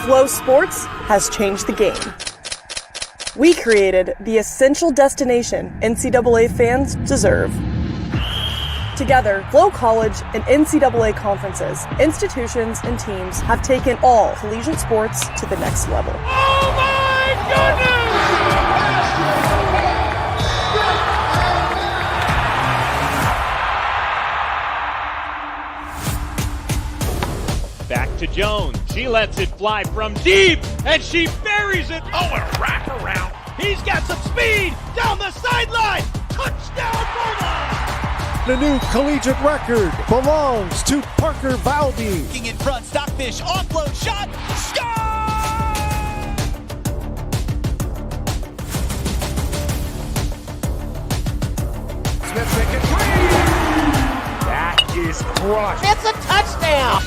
Flow Sports has changed the game. We created the essential destination NCAA fans deserve. Together, Flow College and NCAA conferences, institutions, and teams have taken all collegiate sports to the next level. Oh my goodness! Back to Jones. She lets it fly from deep, and she buries it. Oh, and a wraparound. He's got some speed down the sideline. Touchdown, Bulldogs! The new collegiate record belongs to Parker Valby. Looking in front, Stockfish, offload shot, score! Smith making three. That is crushed. It's a touchdown!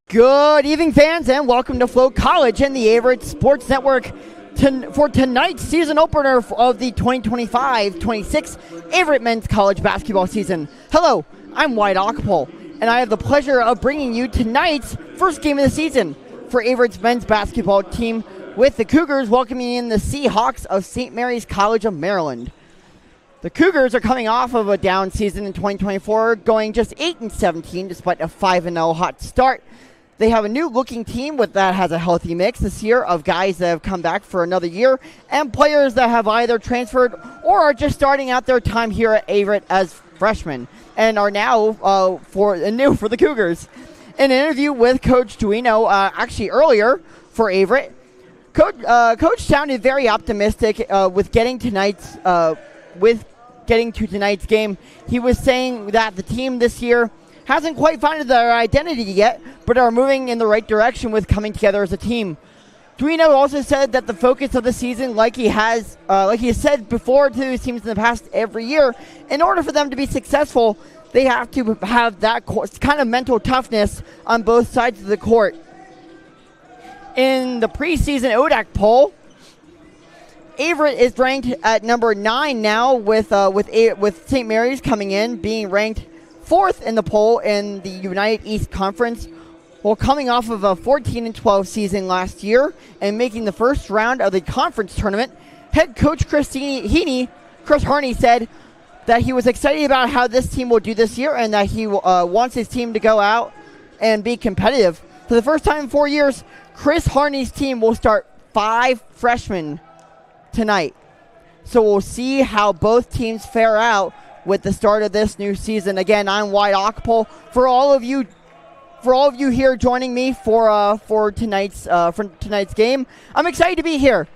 Good evening, fans, and welcome to Flow College and the Averett Sports Network for tonight's season opener of the 2025-26 Averett men's college basketball season. Hello, I'm Wyatt Ockpole, and I have the pleasure of bringing you tonight's first game of the season for Averett's men's basketball team, with the Cougars welcoming in the Seahawks of St. Mary's College of Maryland. The Cougars are coming off of a down season in 2024, going just 8-17 despite a 5-0 hot start. They have a new-looking team that has a healthy mix this year of guys that have come back for another year and players that have either transferred or are just starting out their time here at Averett as freshmen and are now new for the Cougars. In an interview with Coach Duino, actually earlier for Averett, Coach sounded very optimistic with getting to tonight's game. He was saying that the team this year hasn't quite found their identity yet, but are moving in the right direction with coming together as a team. Duino also said that the focus of the season, like he has said before to his teams in the past every year, in order for them to be successful, they have to have that kind of mental toughness on both sides of the court. In the preseason ODAC poll, Averett is ranked at number 9 now, with St. Mary's coming in, being ranked 4th in the poll in the United East Conference, while coming off of a 14-12 season last year and making the first round of the conference tournament. Head coach Chris Harney said that he was excited about how this team will do this year and that he wants his team to go out and be competitive. For the first time in 4 years, Chris Harney's team will start 5 freshmen tonight. So we'll see how both teams fare out with the start of this new season. Again, I'm Wyatt Ockpole. For all of you here joining me for tonight's game, I'm excited to be here,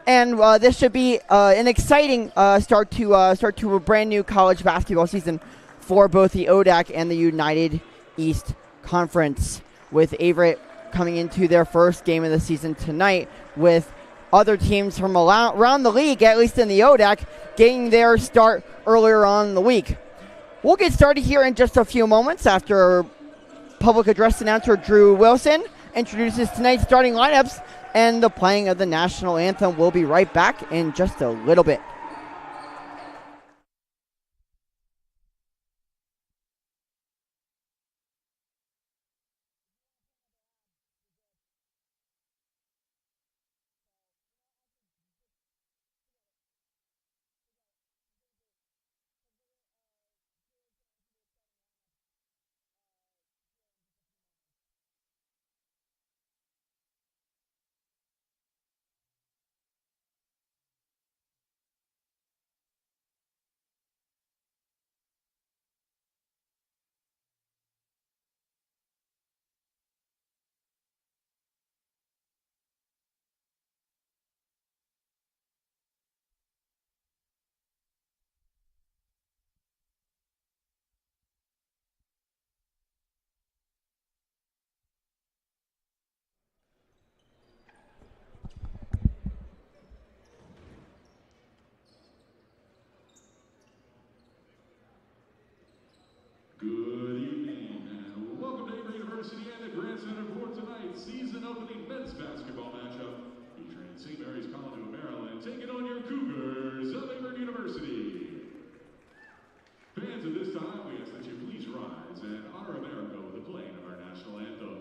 and this should be an exciting start to a brand new college basketball season for both the ODAC and the United East Conference, with Averett coming into their first game of the season tonight, with other teams from around the league, at least in the ODAC, getting their start earlier on in the week. We'll get started here in just a few moments after public address announcer Drew Wilson introduces tonight's starting lineups and the playing of the national anthem. We'll be right back in just a little bit. Good evening, and welcome to Averett University and the Grand Center for tonight's season opening men's basketball matchup featuring St. Mary's College of Maryland take it on your Cougars of Averett University. Fans, at this time, we ask that you please rise and honor America with the playing of our national anthem.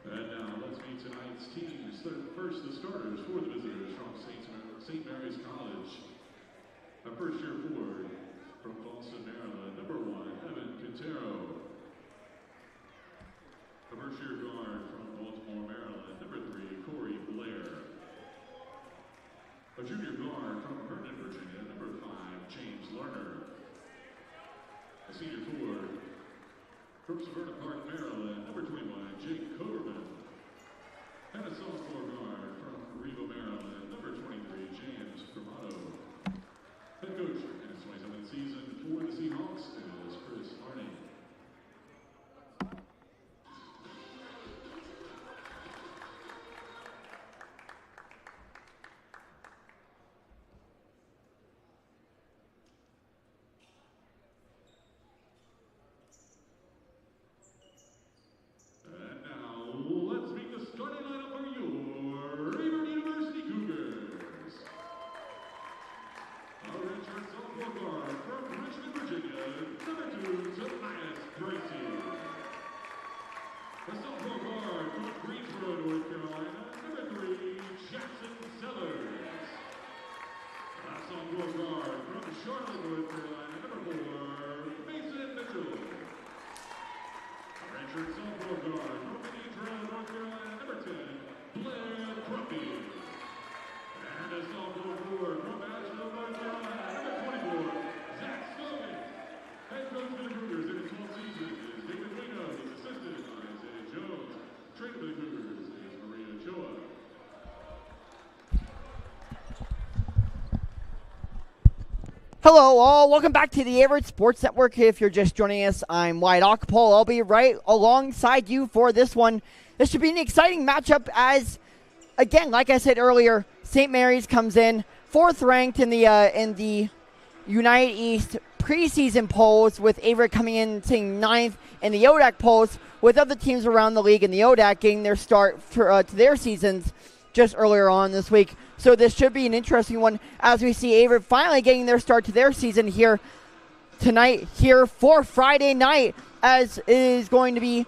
And now let's meet tonight's teams. First, the starters for the visitors from St. Mary's College. A first-year forward from Boston, Maryland, number 1, Evan Quintero. A first-year guard from Baltimore, Maryland, number 3, Corey Blair. A junior guard from Vernon, Virginia, number 5, James Lerner. A senior forward from Savannah Park, Maryland, number 21, Jake Coderman. And a sophomore guard from Riva, Maryland, number 23, James Cremato. Head coach in his 27th season for the Seahawks is Chris Harney. Hello all, welcome back to the Averett Sports Network. If you're just joining us, I'm Wyatt Ockpole. I'll be right alongside you for this one. This should be an exciting matchup as, again, like I said earlier, St. Mary's comes in 4th ranked in the United East preseason polls, with Averett coming in sitting 9th in the ODAC polls, with other teams around the league in the ODAC getting their start to their seasons just earlier on this week. So this should be an interesting one as we see Averett finally getting their start to their season here tonight, here for Friday night, as it is going to be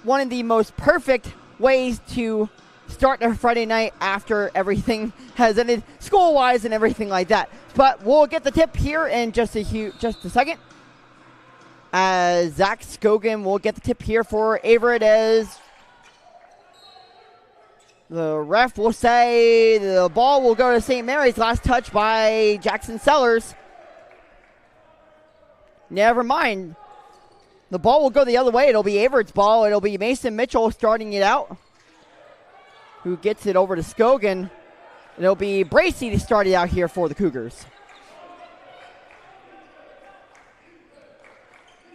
one of the most perfect ways to start their Friday night after everything has ended school-wise and everything like that. But we'll get the tip here in just a second. As Zach Scogan will get the tip here for Averett, as the ref will say the ball will go to St. Mary's. Last touch by Jackson Sellers. Never mind. The ball will go the other way. It'll be Averett's ball. It'll be Mason Mitchell starting it out, who gets it over to Scogan. It'll be Bracey to start it out here for the Cougars.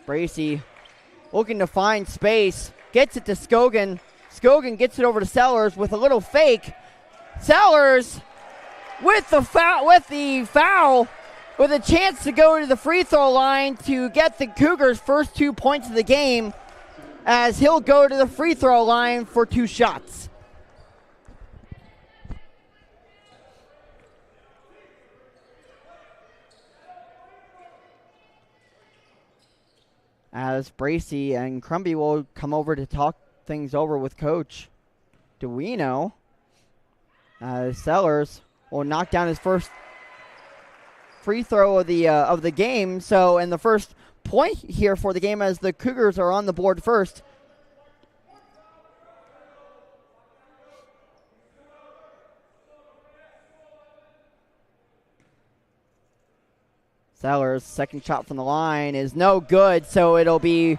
Bracey looking to find space. Gets it to Scogan. Scogan gets it over to Sellers with a little fake. Sellers with the foul, with a chance to go to the free throw line to get the Cougars' first 2 points of the game, as he'll go to the free throw line for 2 shots. As Bracey and Crumby will come over to talk things over with Coach Duino. Sellers will knock down his first free throw of the game. So, and the first point here for the game, as the Cougars are on the board first. Sellers' second shot from the line is no good, so it'll be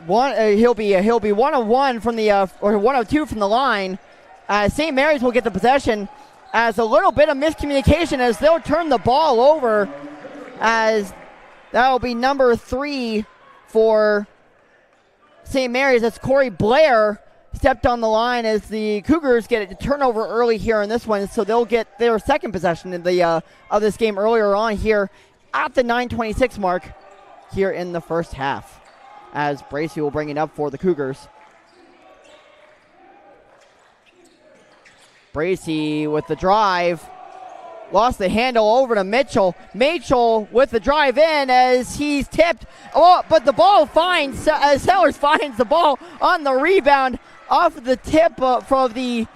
one. He'll be 1 of 1 from the or 1 of 2 from the line. St. Mary's will get the possession, as a little bit of miscommunication as they'll turn the ball over, as that'll be number 3 for St. Mary's. That's Corey Blair. Stepped on the line as the Cougars get a turnover early here in this one, so they'll get their second possession of this game earlier on here at the 9:26 mark here in the first half, as Bracey will bring it up for the Cougars. Bracey with the drive, lost the handle over to Mitchell. Mitchell with the drive in as he's tipped. Oh, but the ball finds, Sellers finds the ball on the rebound off of the tip from the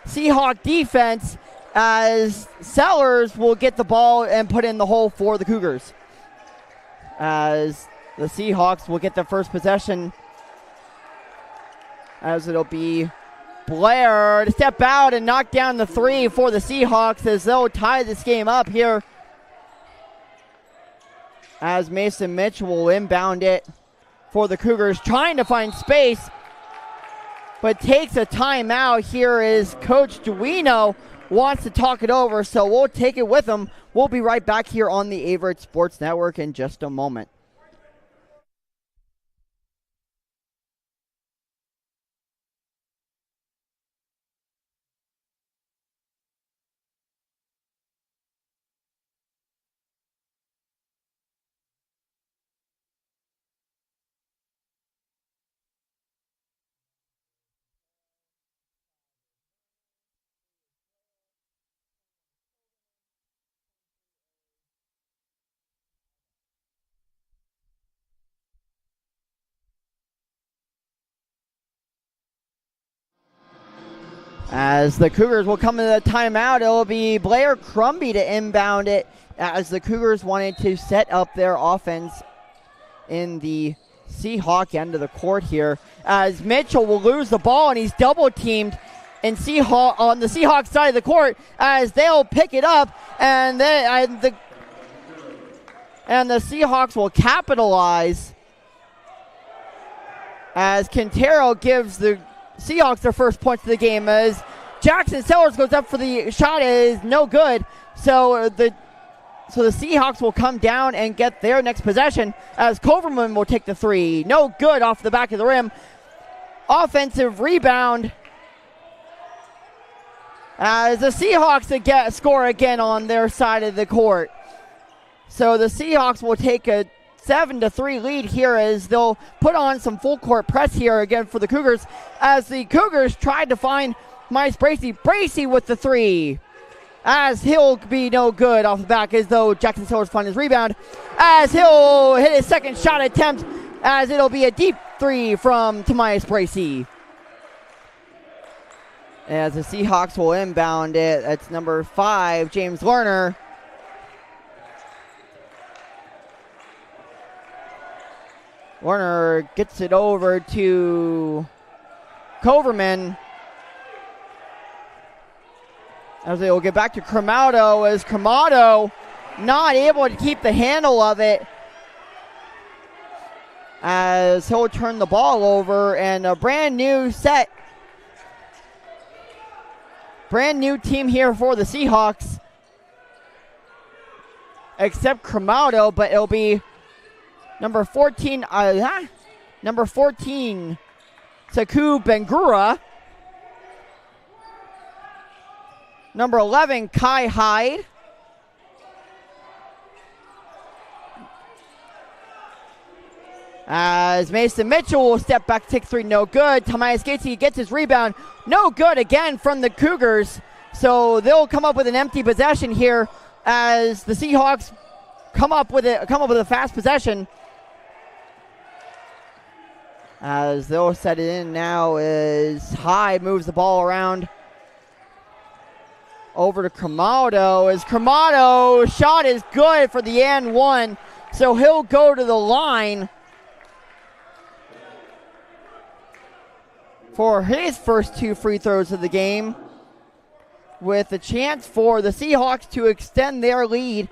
Seahawk defense, as Sellers will get the ball and put in the hole for the Cougars, as the Seahawks will get the first possession, as it'll be Blair to step out and knock down the 3 for the Seahawks, as they'll tie this game up here, as Mason Mitchell will inbound it for the Cougars, trying to find space, but takes a timeout here as Coach Duino wants to talk it over, so we'll take it with him. We'll be right back here on the Averett Sports Network in just a moment. As the Cougars will come to the timeout, it will be Blair Crumby to inbound it, as the Cougars wanted to set up their offense in the Seahawk end of the court here, as Mitchell will lose the ball and he's double teamed on the Seahawks side of the court, as they'll pick it up, and the Seahawks will capitalize, as Quintero gives the Seahawks their first points of the game, as Jackson Sellers goes up for the shot, is no good. So the Seahawks will come down and get their next possession, as Coverman will take the 3. No good off the back of the rim. Offensive rebound, as the Seahawks score again on their side of the court. So the Seahawks will take a 7-3 lead here, as they'll put on some full court press here again for the Cougars, as the Cougars tried to find Miles Bracey. Bracey with the 3, as he'll be no good off the back, as though Jackson Sellers finds his rebound, as he'll hit his second shot attempt, as it'll be a deep 3 from Tomias Bracey. As the Seahawks will inbound it, that's number 5, James Lerner. Warner gets it over to Coverman, as they will get back to Cremado, as Cremado not able to keep the handle of it, as he'll turn the ball over, and a brand new team here for the Seahawks. except Cromado, but it'll be number 14, Saku Bengura. Number 11, Kai Hyde. As Mason Mitchell will step back, take 3, no good. Tomias Gacy gets his rebound, no good again from the Cougars. So they'll come up with an empty possession here as the Seahawks come up with a fast possession. As they'll set it in now as Hyde moves the ball around over to Cromado. As Cromado shot is good for the and one, so he'll go to the line for his first 2 free throws of the game, with a chance for the Seahawks to extend their lead.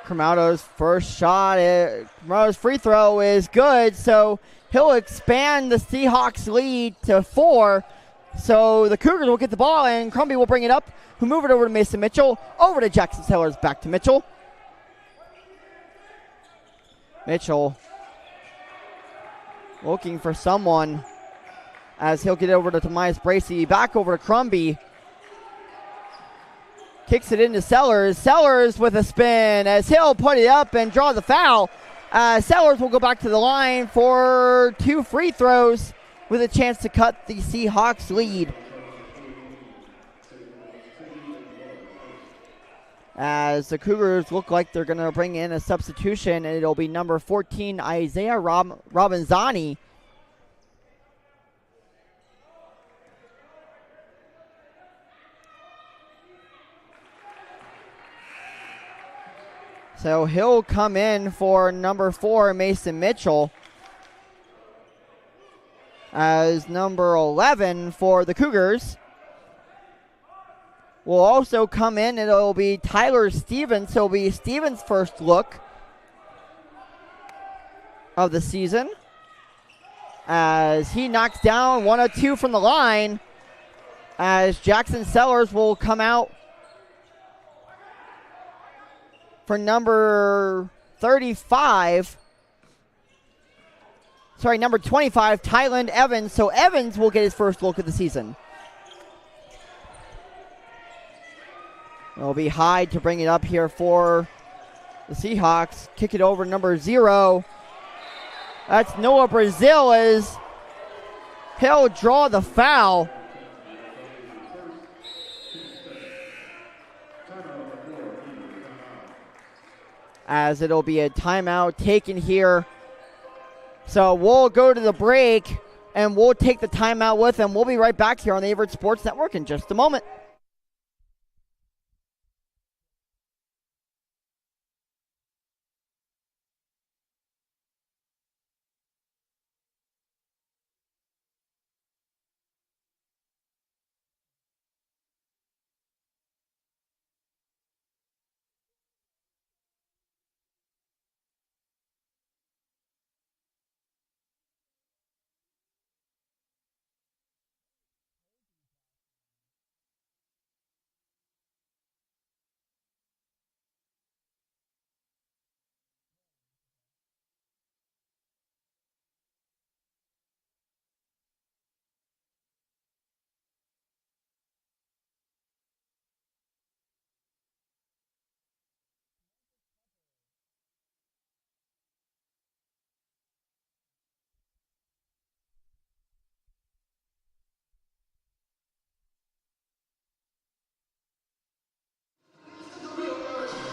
Cromado's Cromado's free throw is good, so he'll expand the Seahawks lead to 4. So the Cougars will get the ball, and Crumby will bring it up, who move it over to Mason Mitchell, over to Jackson Sellers, back to Mitchell. Mitchell looking for someone as he'll get it over to Tomias Bracey, back over to Crumby. Kicks it into Sellers. Sellers with a spin as he'll put it up and draw the foul. Sellers will go back to the line for 2 free throws with a chance to cut the Seahawks lead. As the Cougars look like they're going to bring in a substitution, and it'll be number 14, Isaiah Robinzani. So he'll come in for number 4, Mason Mitchell. As number 11 for the Cougars will also come in, and it'll be Tyler Stevens. So it'll be Stevens' first look of the season, as he knocks down 1 of 2 from the line, as Jackson Sellers will come out for number 35. Sorry, number 25, Tyland Evans. So Evans will get his first look of the season. It'll be Hyde to bring it up here for the Seahawks. Kick it over to number 0. That's Noah Brazil, as he'll draw the foul. As it'll be a timeout taken here. So we'll go to the break, and we'll take the timeout with them. We'll be right back here on the Averett Sports Network in just a moment.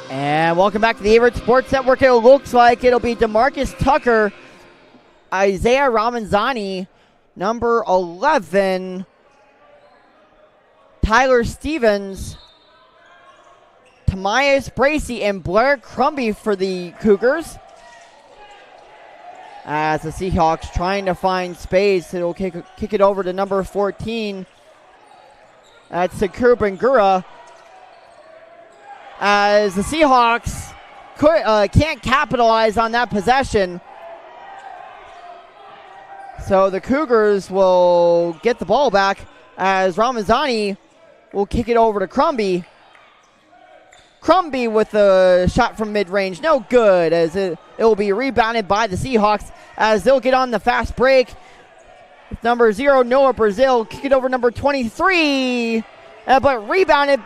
And welcome back to the Averett Sports Network. It looks like it'll be DeMarcus Tucker, Isaiah Ramazani, number 11, Tyler Stevens, Tomias Bracey, and Blair Crumby for the Cougars. As the Seahawks trying to find space, it'll kick it over to number 14. That's Sakur Bangura. As the Seahawks can't capitalize on that possession. So the Cougars will get the ball back as Ramazani will kick it over to Crumby. Crumby with a shot from mid-range, no good, as it will be rebounded by the Seahawks as they'll get on the fast break. Number 0, Noah Brazil, kick it over number 23, but rebounded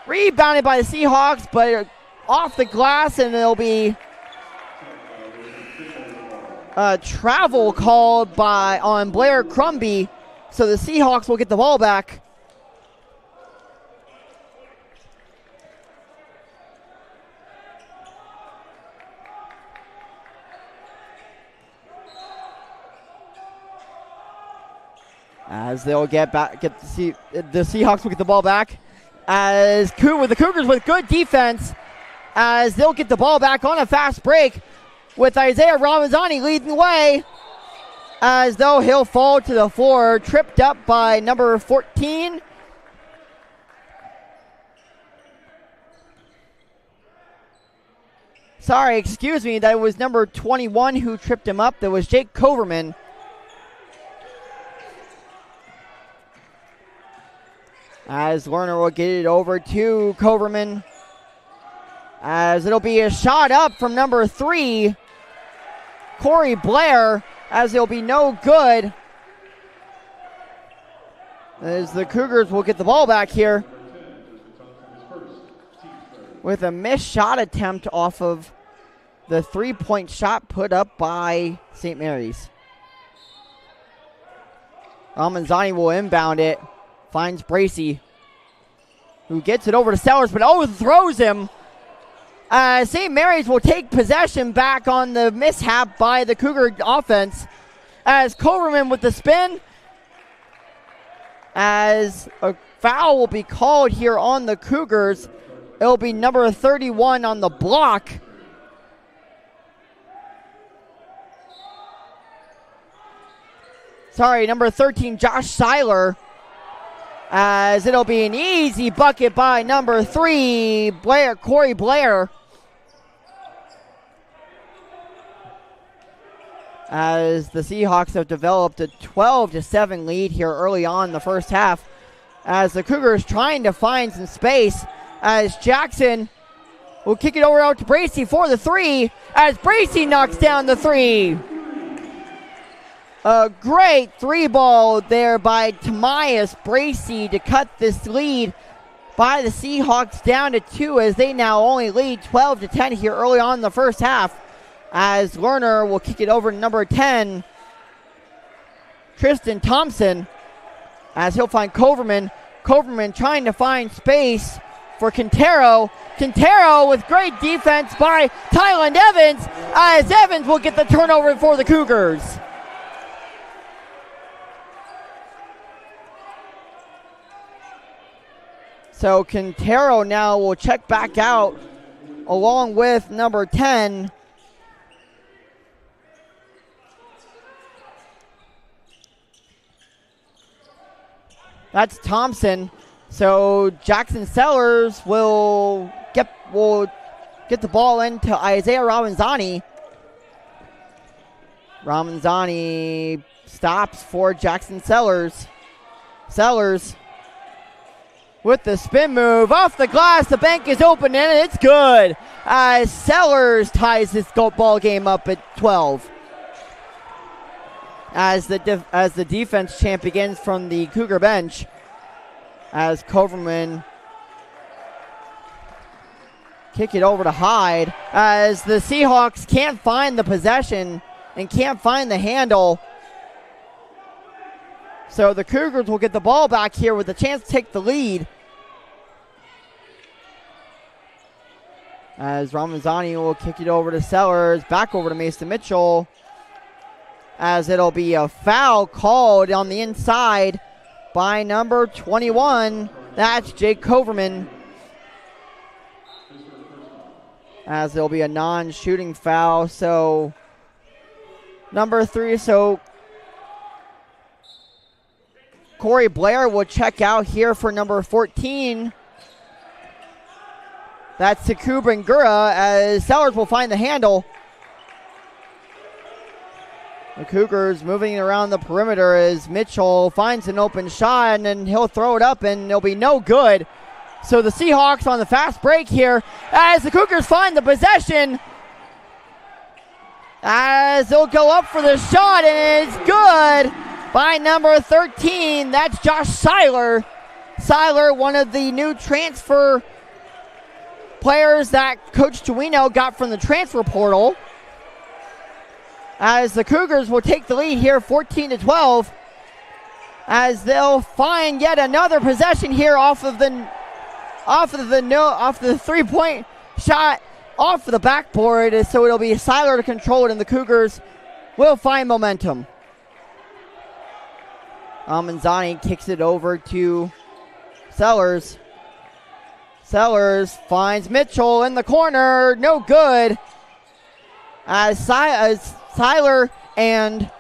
by the Seahawks, but off the glass, and it'll be a travel called on Blair Crumby, so the Seahawks will get the ball back. As they'll the Seahawks will get the ball back. As the Cougars with good defense, as they'll get the ball back on a fast break with Isaiah Ramazani leading the way. As though he'll fall to the floor, tripped up by number 14. Sorry, excuse me, that was number 21 who tripped him up. That was Jake Coverman. As Lerner will get it over to Coverman. As it'll be a shot up from number 3, Corey Blair, as it'll be no good. As the Cougars will get the ball back here with a missed shot attempt off of the 3-point shot put up by St. Mary's. Almanzani will inbound it. Finds Bracey, who gets it over to Sellers, but overthrows him. St. Mary's will take possession back on the mishap by the Cougar offense. As Coverman with the spin. As a foul will be called here on the Cougars. It'll be number 31 on the block. Sorry, number 13, Josh Seiler. As it'll be an easy bucket by number 3, Corey Blair. As the Seahawks have developed a 12-7 lead here early on in the first half. As the Cougars trying to find some space. As Jackson will kick it over out to Bracey for the 3. As Bracey knocks down the 3. A great 3-ball there by Tamias Bracey to cut this lead by the Seahawks down to 2 as they now only lead 12-10 here early on in the first half. As Lerner will kick it over to number 10, Tristan Thompson, as he'll find Coverman. Coverman trying to find space for Quintero. Quintero with great defense by Tyland Evans, as Evans will get the turnover for the Cougars. So Quintero now will check back out along with number 10. That's Thompson. So Jackson Sellers will get the ball into Isaiah Ramazani. Ramazani stops for Jackson Sellers. Sellers with the spin move off the glass. The bank is open and it's good. Sellers ties this ball game up at 12. As the defense chant begins from the Cougar bench. As Coverman kick it over to Hyde. As the Seahawks can't find the possession and can't find the handle. So the Cougars will get the ball back here with a chance to take the lead. As Ramazani will kick it over to Sellers, back over to Mason Mitchell. As it'll be a foul called on the inside by number 21. That's Jake Coverman. As there'll be a non-shooting foul. So number 3, so Corey Blair will check out here for number 14. That's to Kubengura as Sellers will find the handle. The Cougars moving around the perimeter as Mitchell finds an open shot, and then he'll throw it up, and it'll be no good. So the Seahawks on the fast break here as the Cougars find the possession. As they'll go up for the shot, and it's good by number 13. That's Josh Seiler. Seiler, one of the new transfer players that Coach Duino got from the transfer portal. As the Cougars will take the lead here 14-12, as they'll find yet another possession here off of the 3-point shot off of the backboard. So it'll be Seiler to control it, and the Cougars will find momentum. Manzani kicks it over to Sellers. Sellers finds Mitchell in the corner, no good. As Seiler and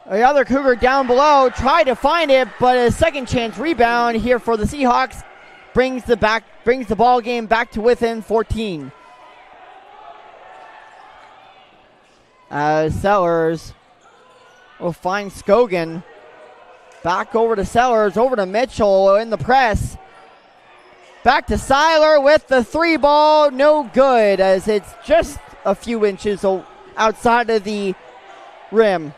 the other Cougar down below try to find it, but a second chance rebound here for the Seahawks brings the ball game back to within 14. As Sellers will find Scogan. Back over to Sellers, over to Mitchell in the press. Back to Seiler with the 3 ball, no good, as it's just a few inches outside of the rim.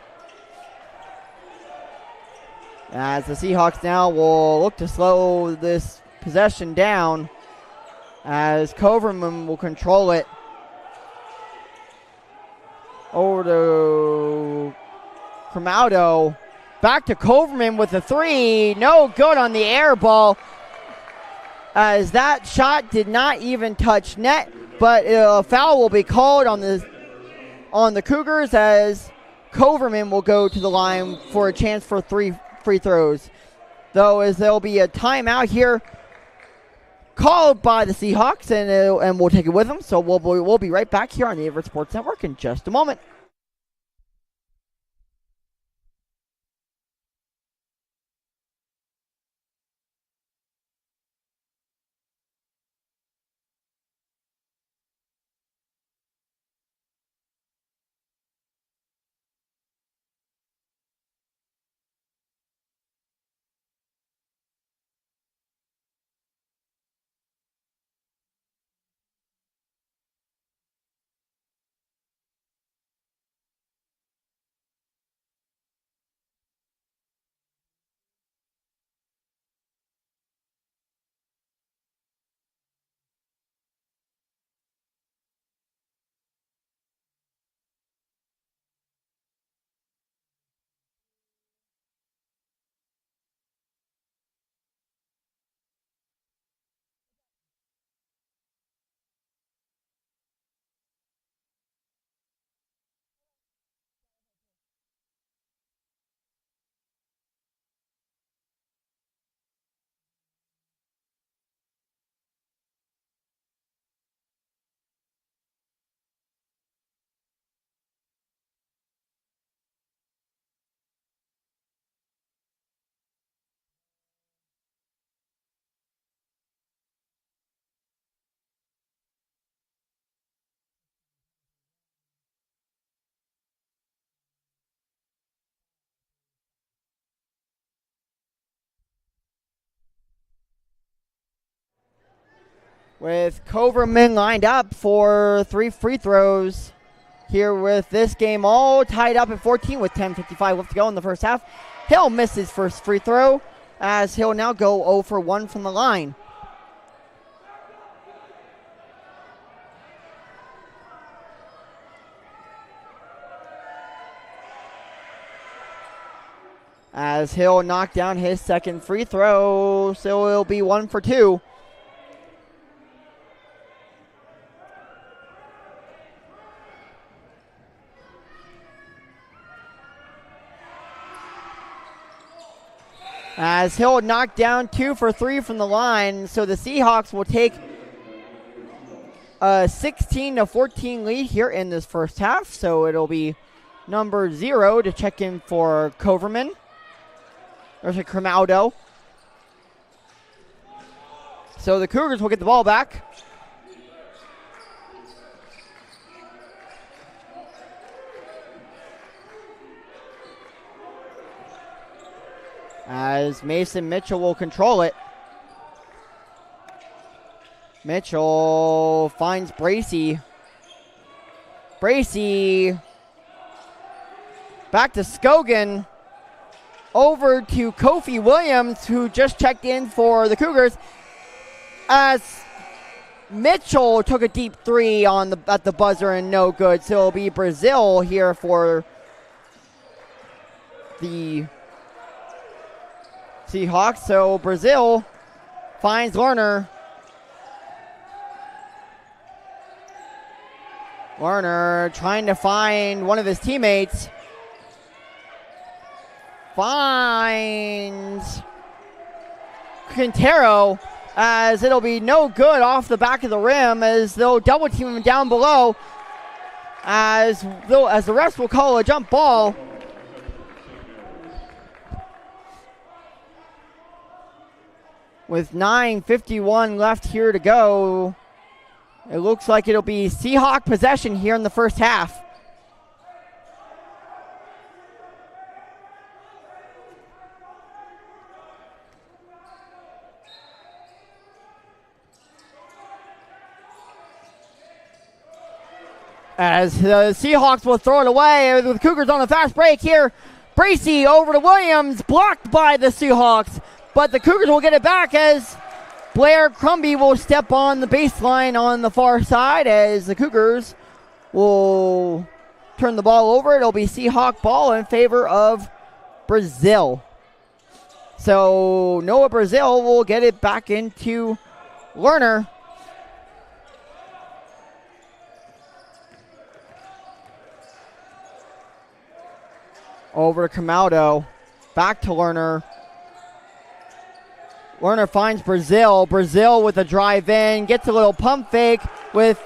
As the Seahawks now will look to slow this possession down, as Coverman will control it. Over to Cremaudo. Back to Coverman with the 3. No good on the air ball, as that shot did not even touch net, but a foul will be called on the Cougars, as Coverman will go to the line for a chance for 3 free throws. Though, as there'll be a timeout here called by the Seahawks, and we'll take it with them. So we'll be right back here on the Averett Sports Network in just a moment. With Coverman lined up for 3 free throws here, with this game all tied up at 14 with 10:55 left to go in the first half. He'll miss his first free throw, as he'll now go 0 for 1 from the line. As he'll knock down his second free throw, so it'll be 1 for 2. As he'll knock down 2 for 3 from the line, so the Seahawks will take a 16-14 lead here in this first half. So it'll be number 0 to check in for Coverman. There's a Cremaudo. So the Cougars will get the ball back. As Mason Mitchell will control it. Mitchell finds Bracey. Bracey back to Scogan. Over to Kofi Williams, who just checked in for the Cougars. As Mitchell took a deep three at the buzzer and no good. So it'll be Brazil here for the Seahawks. So Brazil finds Lerner. Lerner trying to find one of his teammates. Finds Quintero, as it'll be no good off the back of the rim, as they'll double team him down below, as the refs will call a jump ball. With 9:51 left here to go, it looks like it'll be Seahawk possession here in the first half. As the Seahawks will throw it away, with Cougars on a fast break here. Bracey over to Williams, blocked by the Seahawks, but the Cougars will get it back as Blair Crumby will step on the baseline on the far side, as the Cougars will turn the ball over. It'll be Seahawk ball in favor of Brazil. So Noah Brazil will get it back into Lerner. Over to Camaldo. Back to Lerner. Lerner finds Brazil. Brazil with a drive in. Gets a little pump fake with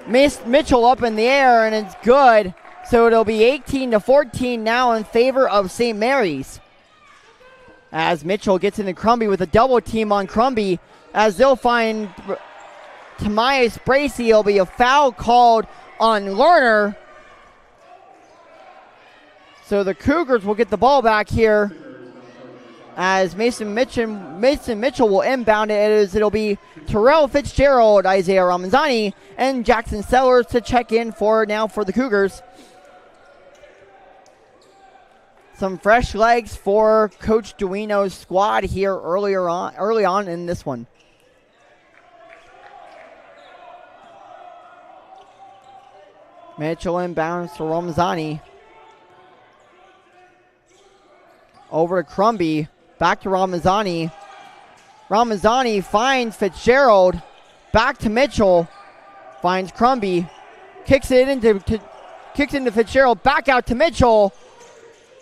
Mitchell up in the air, and it's good. So it'll be 18-14 now in favor of St. Mary's. As Mitchell gets into Crumby with a double team on Crumby. As they'll find Tamias Bracey. It'll be a foul called on Lerner. So the Cougars will get the ball back here, as Mason Mitchell will inbound it. It'll be Terrell Fitzgerald, Isaiah Ramazani, and Jackson Sellers to check in for the Cougars. Some fresh legs for Coach Duino's squad here early on in this one. Mitchell inbounds to Ramazani. Over to Crumby. Back to Ramazani. Ramazani finds Fitzgerald. Back to Mitchell. Finds Crumby. Kicks into Fitzgerald. Back out to Mitchell.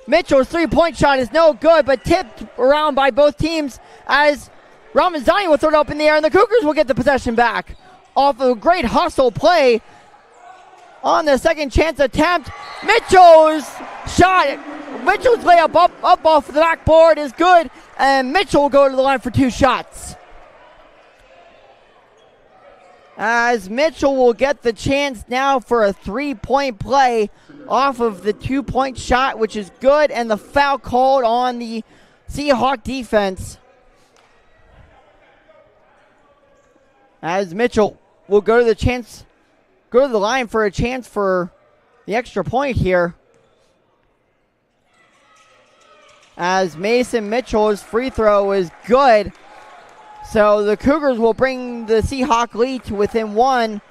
Mitchell's three-point shot is no good, but tipped around by both teams, as Ramazani will throw it up in the air, and the Cougars will get the possession back off of a great hustle play on the second chance attempt. Mitchell's shot. Mitchell's layup up off the backboard is good, and Mitchell will go to the line for two shots. As Mitchell will get the chance now for a three-point play off of the two-point shot, which is good, and the foul called on the Seahawk defense. As Mitchell will go to the line for a chance for the extra point here. As Mason Mitchell's free throw is good. So the Cougars will bring the Seahawk lead to within one.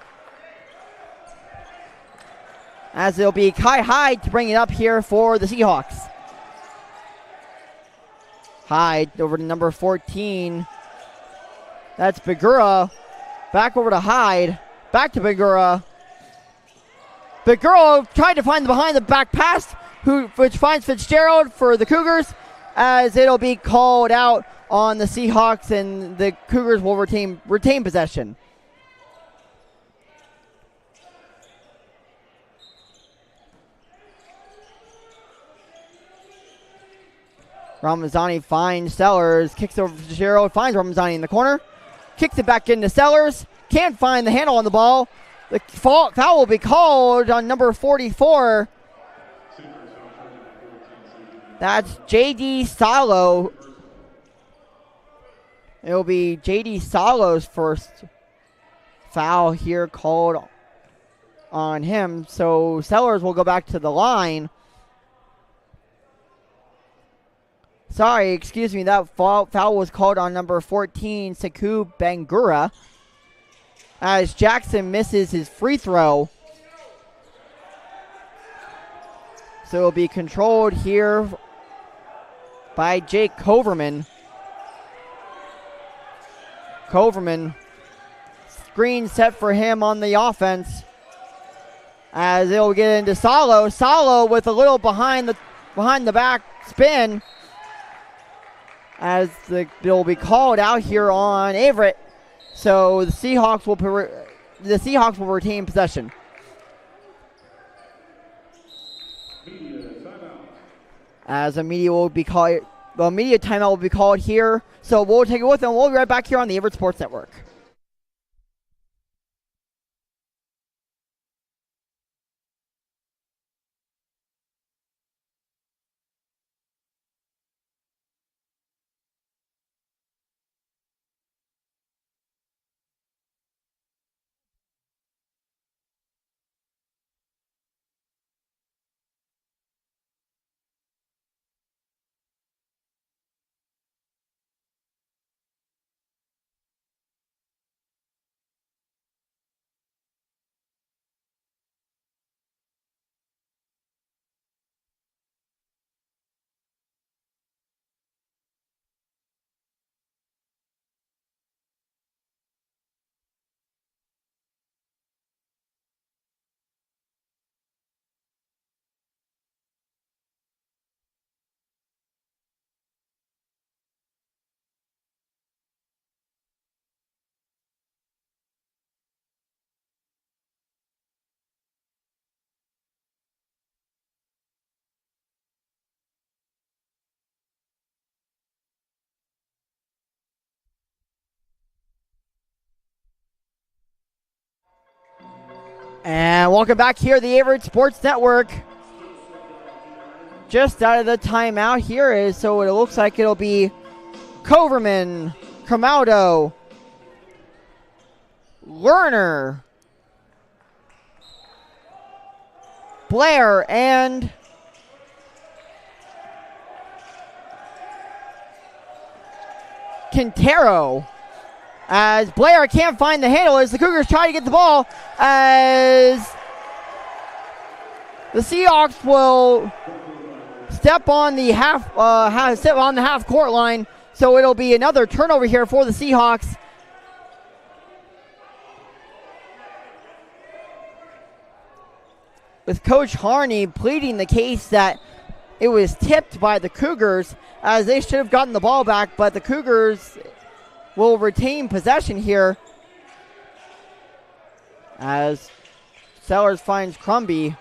As it'll be Kai Hyde to bring it up here for the Seahawks. Hyde over to number 14. That's Begura. Back over to Hyde. Back to Begura. Begura tried to find the behind the back pass, which finds Fitzgerald for the Cougars, as it'll be called out on the Seahawks, and the Cougars will retain possession. Ramazani finds Sellers, kicks over Fitzgerald, finds Ramazani in the corner, Kicks it back into Sellers. Can't find the handle on the ball. The foul will be called on number 44. That's J.D. Salo. It'll be J.D. Salo's first foul here called on him. So Sellers will go back to the line. Sorry, excuse me, that foul was called on number 14, Sekou Bangura, as Jackson misses his free throw. So it'll be controlled here by Jake Coverman. Coverman, screen set for him on the offense, as it'll get into Salo. Salo with a little behind the back spin, as it'll be called out here on Averett. So the Seahawks will retain possession. As a media timeout will be called here. So we'll take it with them. We'll be right back here on the Averett Sports Network. And welcome back here to the Averett Sports Network. Just out of the timeout here so it looks like it'll be Coverman, Camaudo, Lerner, Blair, and Quintero. As Blair can't find the handle as the Cougars try to get the ball, as the Seahawks will step on the half court line. So it'll be another turnover here for the Seahawks. With Coach Harney pleading the case that it was tipped by the Cougars, as they should have gotten the ball back, but the Cougars will retain possession here, as Sellers finds Crumby.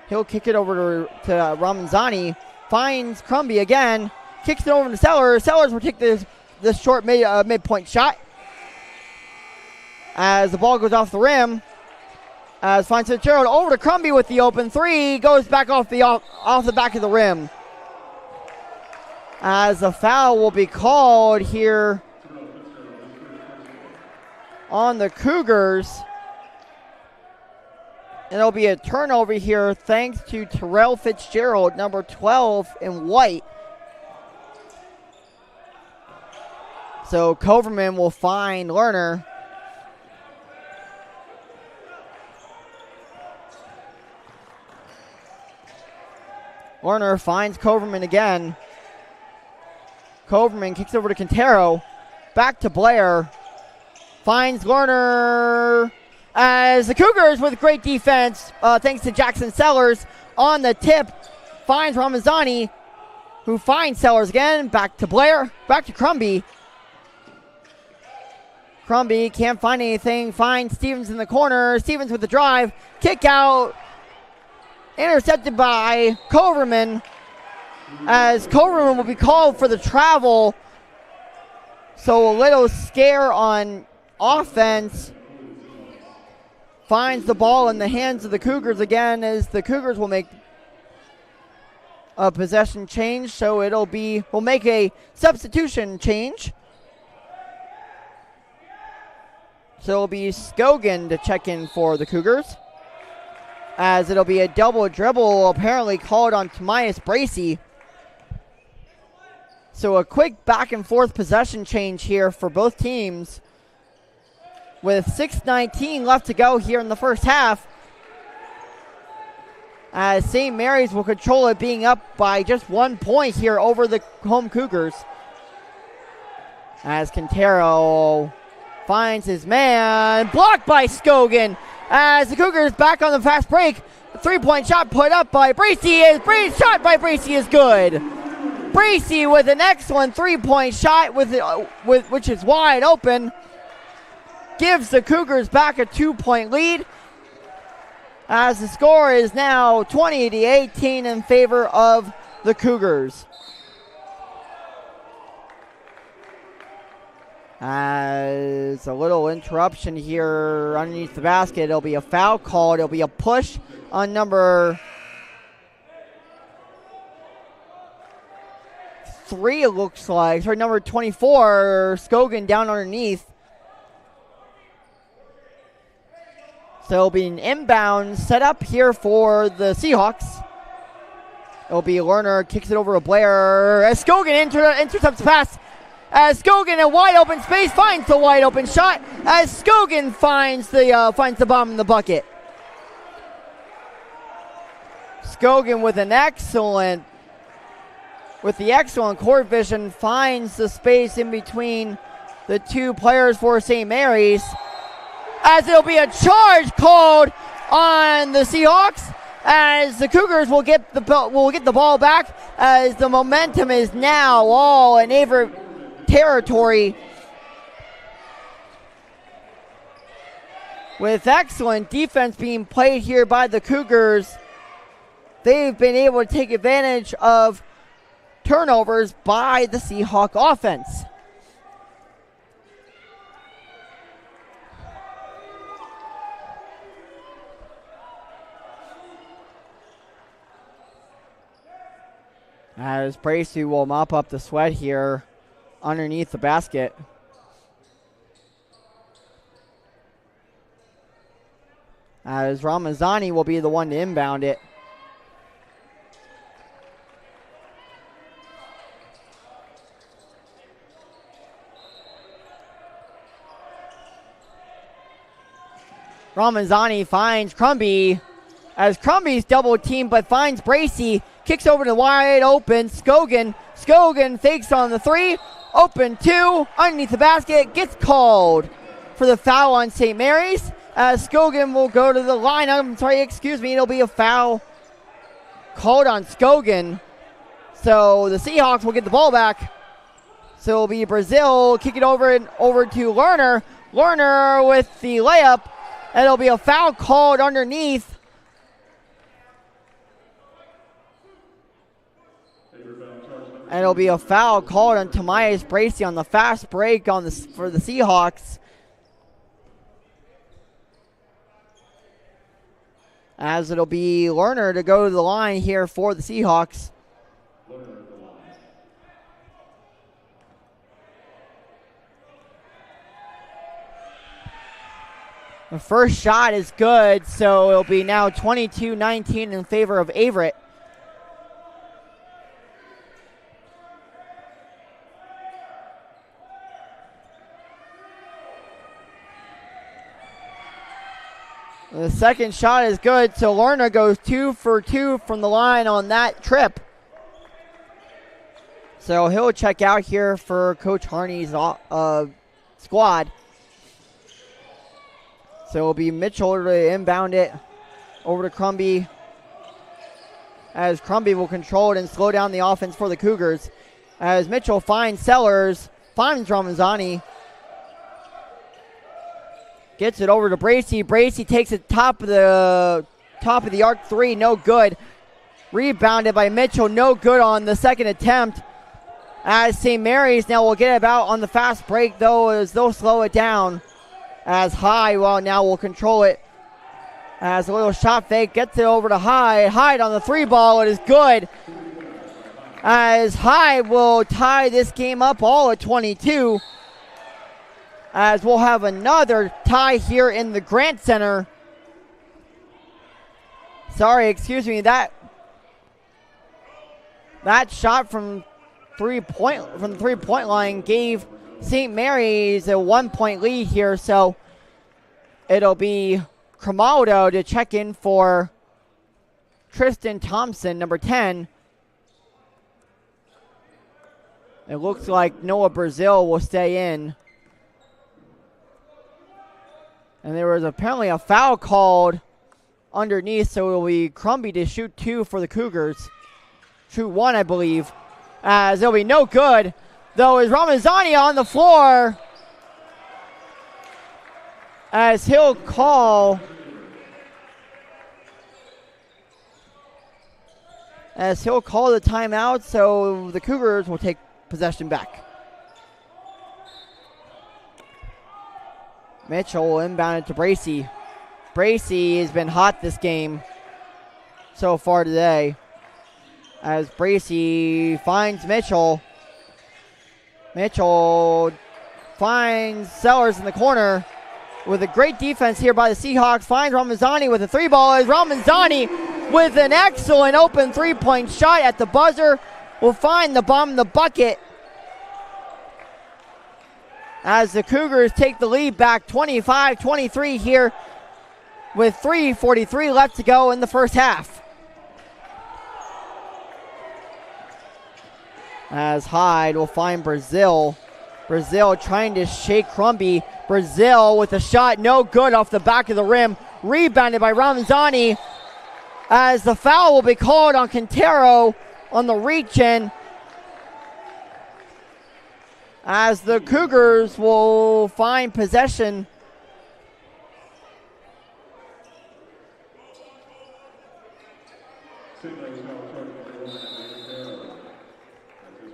He'll kick it over to Ramazani. Finds Crumby again. Kicks it over to Sellers. Sellers will take this short midpoint shot, as the ball goes off the rim. As finds Fitzgerald over to Crumby with the open three. Goes back off the back of the rim. As a foul will be called here on the Cougars. And it'll be a turnover here thanks to Terrell Fitzgerald, number 12 in white. So Coverman will find Lerner. Lerner finds Coverman again. Coverman kicks over to Quintero. Back to Blair. Finds Lerner, as the Cougars with great defense, thanks to Jackson Sellers on the tip, finds Ramazani, who finds Sellers again. Back to Blair, back to Crumby. Crumby can't find anything, finds Stevens in the corner. Stevens with the drive, kick out, intercepted by Coverman, as Coverman will be called for the travel So a little scare on offense. Finds the ball in the hands of the Cougars again, as the Cougars will make a possession change. So we'll make a substitution change. So it'll be Scogan to check in for the Cougars, as it'll be a double dribble apparently called on Tomias Bracey. So a quick back and forth possession change here for both teams, with 6:19 left to go here in the first half, as St. Mary's will control it, being up by just 1 point here over the home Cougars. As Quintero finds his man, blocked by Scogan, as the Cougars back on the fast break. A 3-point shot put up by Bracey. Shot by Bracey is good. Bracey with an excellent 3-point shot which is wide open. Gives the Cougars back a 2-point lead, as the score is now 20-18 in favor of the Cougars. As a little interruption here underneath the basket, it'll be a foul called. It'll be a push on number 3, it looks like. Sorry, number 24, Scogan down underneath. So it'll be an inbound set up here for the Seahawks. It'll be Lerner, kicks it over to Blair, as Scogan intercepts the pass. As Scogan in wide open space finds the wide open shot, as Scogan finds the bomb in the bucket. Scogan with the excellent court vision finds the space in between the two players for St. Mary's, as it'll be a charge called on the Seahawks, as the Cougars will get the ball back, as the momentum is now all in Averett territory. With excellent defense being played here by the Cougars, they've been able to take advantage of turnovers by the Seahawk offense. As Bracey will mop up the sweat here underneath the basket. As Ramazani will be the one to inbound it. Ramazani finds Crumby, as Crumby's double teamed but finds Bracey. Kicks over to wide open Scogan. Scogan fakes on the 3. Open 2. Underneath the basket. Gets called for the foul on St. Mary's. As Scogan will go to the line. It'll be a foul called on Scogan. So the Seahawks will get the ball back. So it'll be Brazil. Kick it over to Lerner. Lerner with the layup. And it'll be a foul called underneath. And it'll be a foul called on Tomias Bracey on the fast break for the Seahawks. As it'll be Lerner to go to the line here for the Seahawks. The first shot is good, so it'll be now 22-19 in favor of Averett. The second shot is good, so Lerner goes 2 for 2 from the line on that trip. So he'll check out here for Coach Harney's squad. So it'll be Mitchell to inbound it over to Crumby, as Crumby will control it and slow down the offense for the Cougars. As Mitchell finds Sellers, finds Ramazani. Gets it over to Bracey. Bracey takes it top of the arc 3, no good. Rebounded by Mitchell, no good on the second attempt. As St. Mary's now will get about on the fast break, though, as they'll slow it down. As Hyde, well, now will control it. As a little shot fake, gets it over to Hyde. Hyde on the 3 ball, it is good. As Hyde will tie this game up all at 22. As we'll have another tie here in the Grant Center. Sorry, excuse me, that shot from the 3-point line gave St. Mary's a 1-point lead here, so it'll be Cremaldo to check in for Tristan Thompson, number 10. It looks like Noah Brazil will stay in. And there was apparently a foul called underneath, so it will be Crumby to shoot 2 for the Cougars. Shoot 1, I believe. As it'll be no good, though, is Ramazani on the floor. As he'll call the timeout, so the Cougars will take possession back. Mitchell inbounded to Bracey. Bracey has been hot this game so far today. As Bracey finds Mitchell. Mitchell finds Sellers in the corner with a great defense here by the Seahawks. Finds Ramazani with a 3 ball. As Ramazani with an excellent open 3-point shot at the buzzer will find the bomb in the bucket. As the Cougars take the lead back 25-23 here with 3:43 left to go in the first half. As Hyde will find Brazil. Brazil trying to shake Crumby. Brazil with a shot, no good off the back of the rim. Rebounded by Ramazani. As the foul will be called on Quintero on the reach-in. As the Cougars will find possession.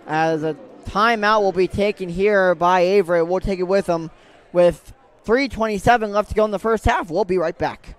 As a timeout will be taken here by Averett. We'll take it with them with 3:27 left to go in the first half. We'll be right back.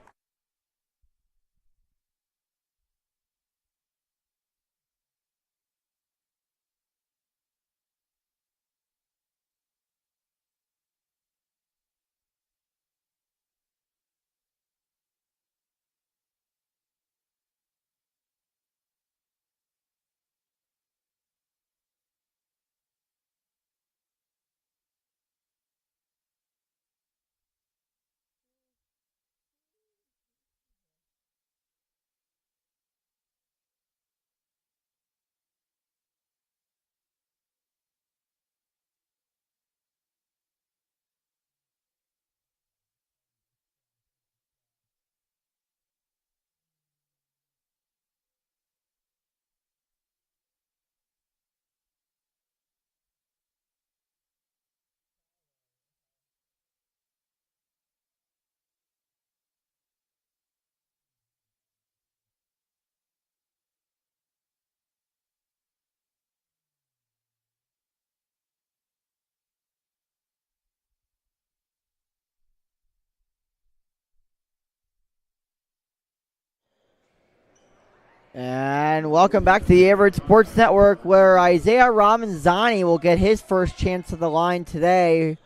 And welcome back to the Averett Sports Network, where Isaiah Ramazani will get his first chance at the line today,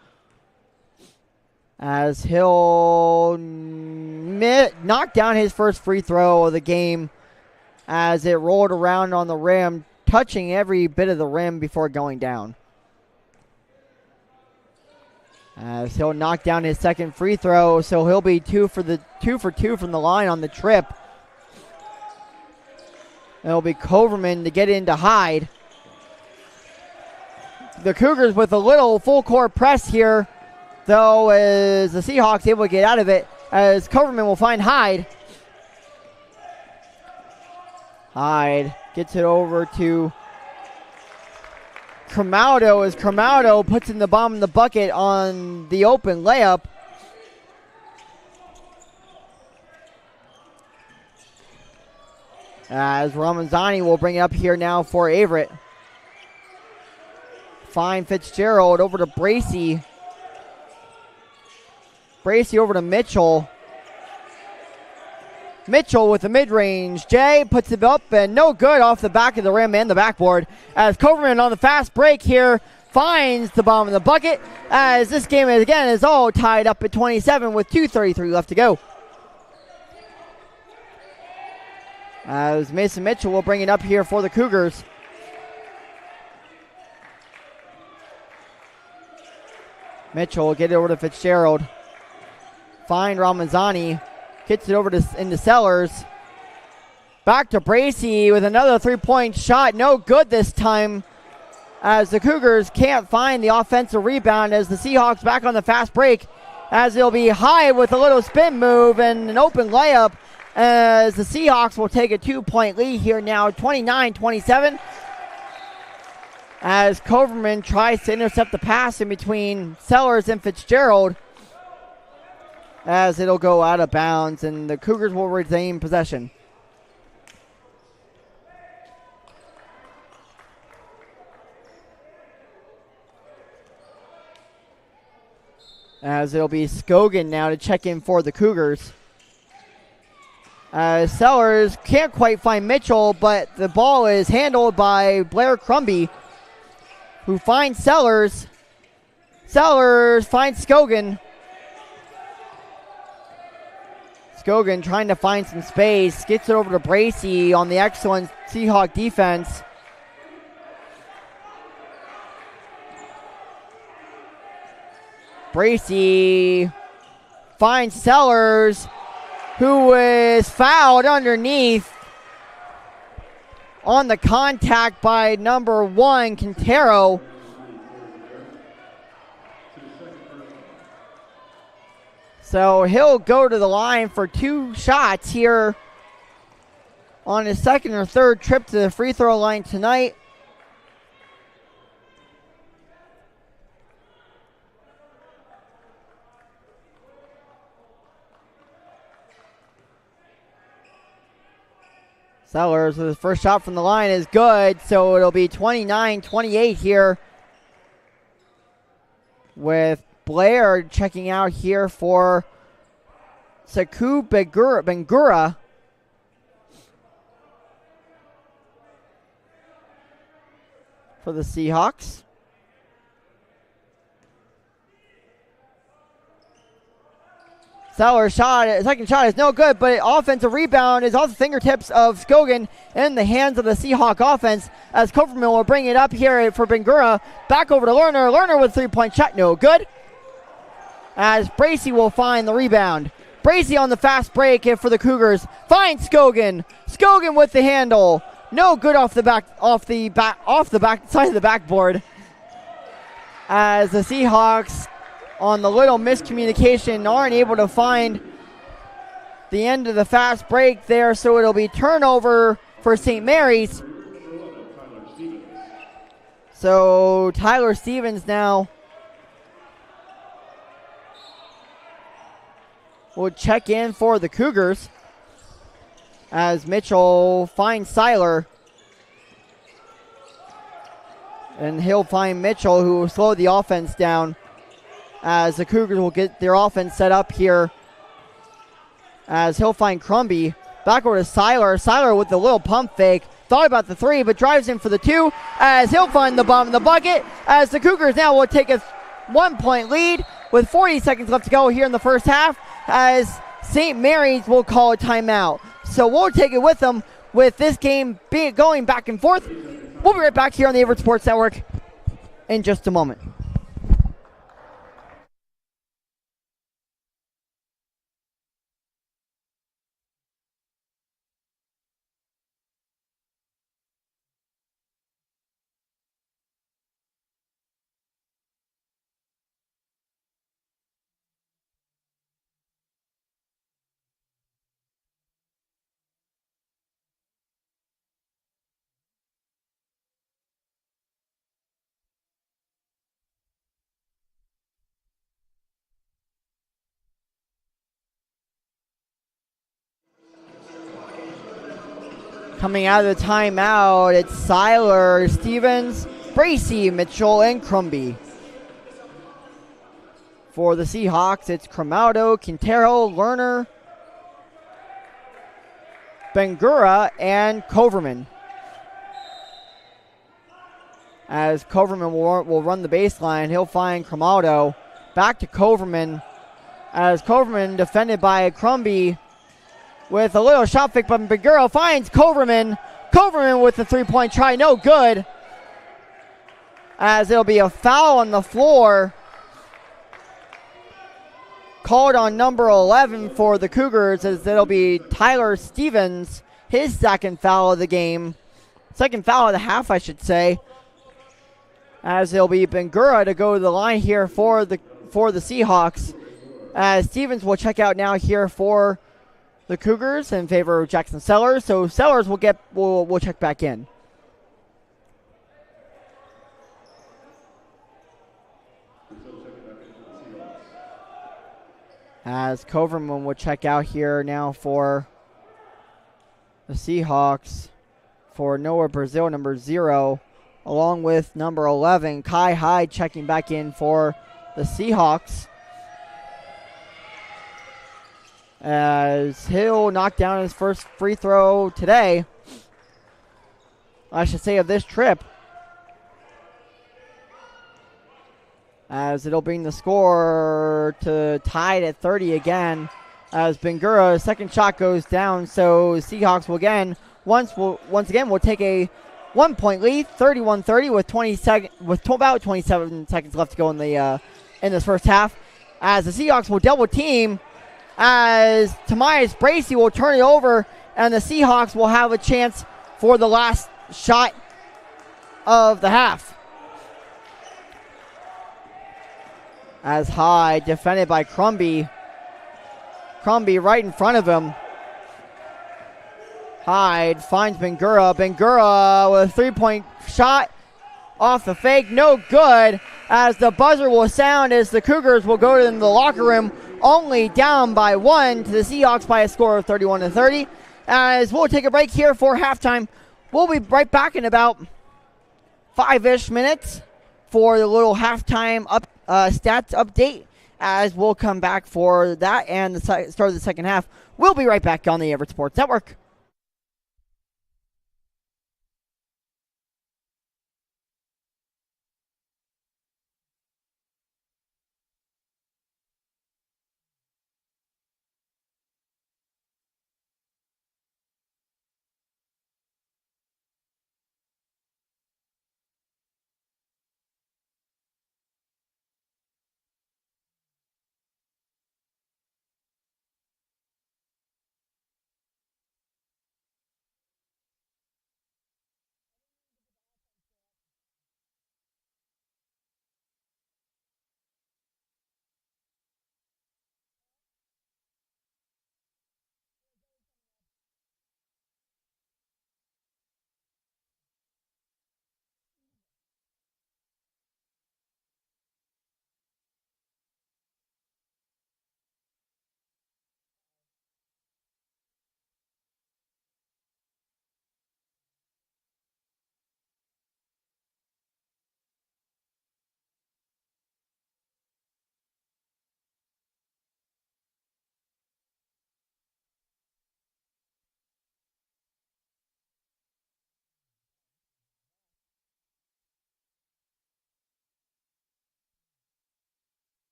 as he'll knock down his first free throw of the game as it rolled around on the rim, touching every bit of the rim before going down. As he'll knock down his second free throw, so he'll be 2 for 2 from the line on the trip. It'll be Coverman to get into Hyde. The Cougars with a little full court press here, though, as the Seahawks able to get out of it, as Coverman will find Hyde. Hyde gets it over to Cremaldo, as Cremaldo puts in the bomb in the bucket on the open layup. As Ramazani will bring it up here now for Averett. find Fitzgerald over to Bracey. Bracey over to Mitchell. Mitchell with the mid-range. Jay puts it up and no good off the back of the rim and the backboard. As Coverman on the fast break here finds the bottom of the bucket. As this game is all tied up at 27 with 2:33 left to go. As Mason Mitchell will bring it up here for the Cougars. Mitchell will get it over to Fitzgerald. Find Ramazani. Gets it over into Sellers. Back to Bracey with another three-point shot. No good this time, as the Cougars can't find the offensive rebound, as the Seahawks back on the fast break, as they'll be high with a little spin move and an open layup, as the Seahawks will take a 2-point lead here now, 29-27. As Coverman tries to intercept the pass in between Sellers and Fitzgerald, as it'll go out of bounds, and the Cougars will retain possession. As it'll be Scogan now to check in for the Cougars. Sellers can't quite find Mitchell, but the ball is handled by Blair Crumby, who finds Sellers. Sellers finds Scogan. Scogan trying to find some space. Gets it over to Bracey on the excellent Seahawk defense. Bracey finds Sellers, who is fouled underneath on the contact by number 1, Quintero. So he'll go to the line for 2 shots here on his second or third trip to the free throw line tonight. Sellers with his first shot from the line is good, so it'll be 29-28 here, with Blair checking out here for Saku Bengura. For the Seahawks. Sellers' second shot is no good, but offensive rebound is off the fingertips of Scogan in the hands of the Seahawk offense, as Coverman will bring it up here for Bengura. Back over to Lerner. Lerner with 3-point shot, no good. As Bracey will find the rebound. Bracey on the fast break for the Cougars. Finds Scogan. Scogan with the handle. No good off the back side of the backboard. As the Seahawks, on the little miscommunication, aren't able to find the end of the fast break there, so it'll be turnover for St. Mary's. So Tyler Stevens now will check in for the Cougars, as Mitchell finds Seiler. And he'll find Mitchell, who will slow the offense down, as the Cougars will get their offense set up here, as he'll find Crumby. Back over to Seiler. Seiler with the little pump fake. Thought about the 3, but drives in for the 2, as he'll find the bottom of the bucket, as the Cougars now will take a 1-point lead with 40 seconds left to go here in the first half, as St. Mary's will call a timeout. So we'll take it with them, with this game going back and forth. We'll be right back here on the Averett Sports Network in just a moment. Coming out of the timeout, it's Seiler, Stevens, Bracey, Mitchell, and Crumby. For the Seahawks, it's Cromaudo, Quintero, Lerner, Bangura, and Coverman. As Coverman will run the baseline, he'll find Cromaudo. Back to Coverman. As Coverman defended by Crumby with a little shot fake, but Bangura finds Coverman. Coverman with the three-point try, no good. As it'll be a foul on the floor. Called on number 11 for the Cougars, as it'll be Tyler Stevens, his second foul of the game. Second foul of the half, I should say. As it'll be Bangura to go to the line here for the Seahawks. As Stevens will check out now here for the Cougars in favor of Jackson Sellers. So Sellers will check back in. As Coverman will check out here now for the Seahawks for Noah Brazil, number 0, along with number 11, Kai Hyde, checking back in for the Seahawks. As he'll knock down his first free throw today, I should say of this trip. As it'll bring the score to tied at 30 again. As Bangura's second shot goes down, so Seahawks will once again will take a 1-point lead, 31-30 with about 27 seconds left to go in this first half. As the Seahawks will double team, as Tamias Bracey will turn it over, and the Seahawks will have a chance for the last shot of the half. As Hyde, defended by Crumby. Crumby right in front of him. Hyde finds Bangura. Bangura with a three-point shot off the fake. No good, as the buzzer will sound as the Cougars will go in the locker room, only down by 1 to the Seahawks by a score of 31-30. As we'll take a break here for halftime. We'll be right back in about 5-ish minutes for the little halftime stats update, as we'll come back for that and the start of the second half. We'll be right back on the Averett Sports Network.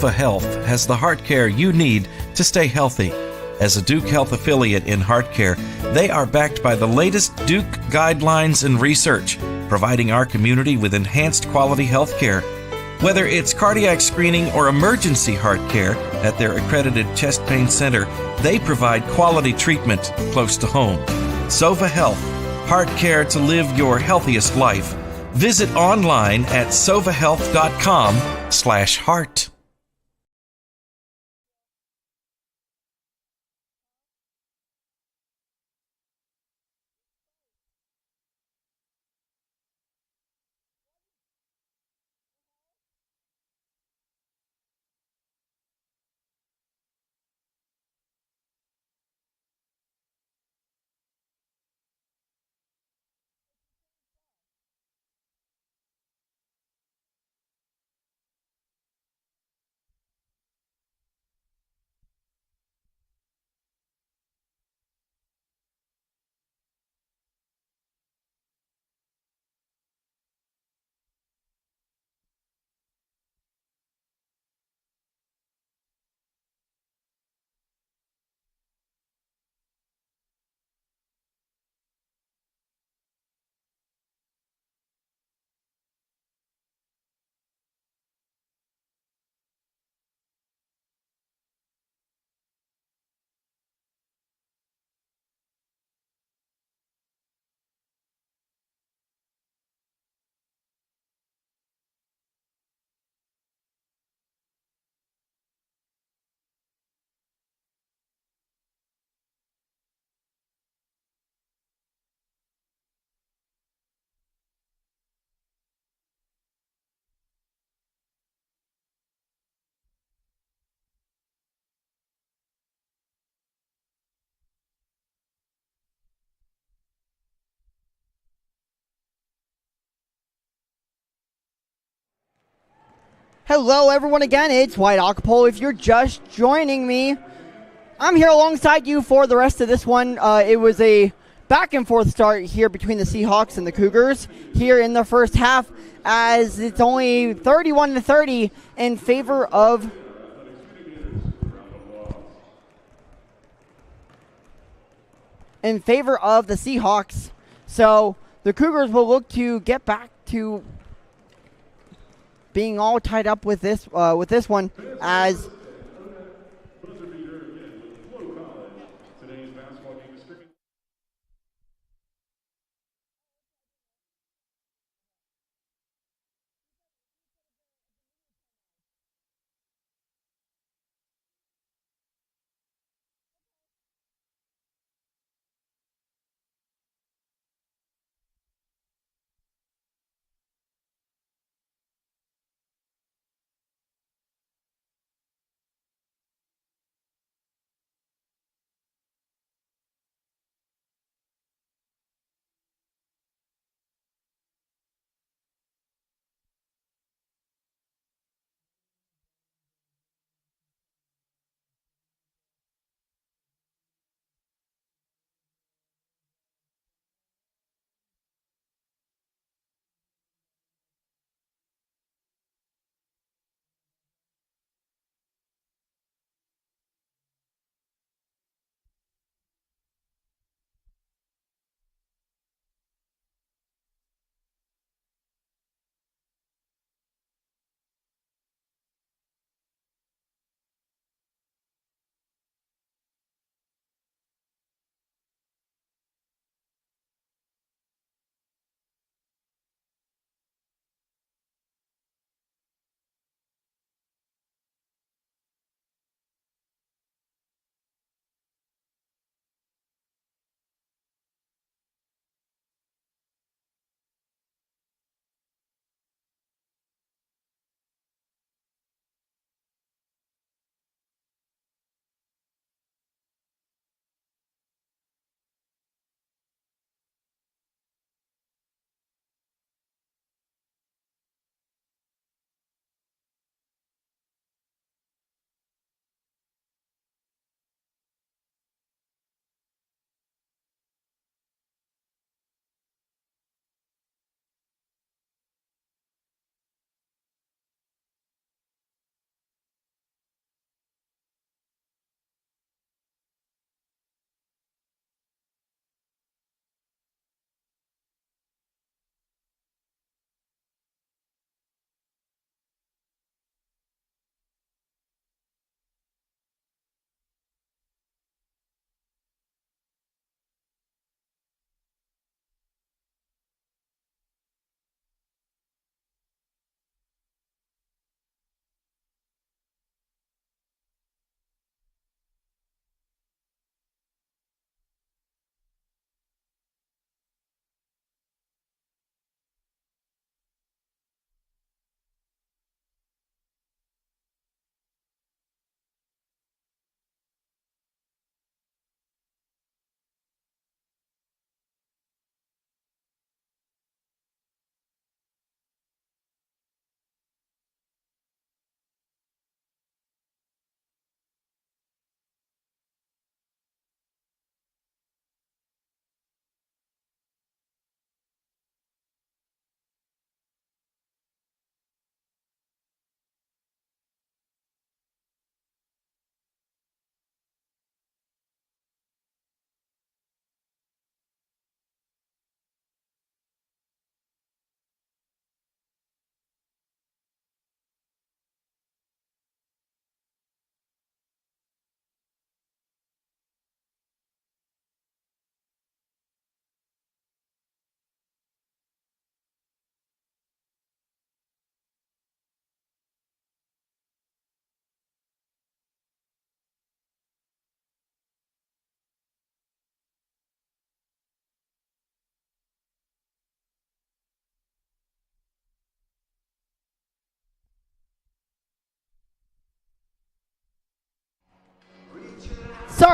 Health has the heart care you need to stay healthy. As a Duke Health affiliate in heart care, they are backed by the latest Duke guidelines and research, providing our community with enhanced quality health care. Whether it's cardiac screening or emergency heart care, At their accredited chest pain center, they provide quality treatment close to home. Sova Health, heart care to live your healthiest life. Visit online at sovahealth.com/heart. Hello, everyone, again. It's White Acapulco. If you're just joining me, I'm here alongside you for the rest of this one. It was a back-and-forth start here between the Seahawks and the Cougars here in the first half, as it's only 31-30 in favor of the Seahawks. So the Cougars will look to get back to being all tied up with this one, as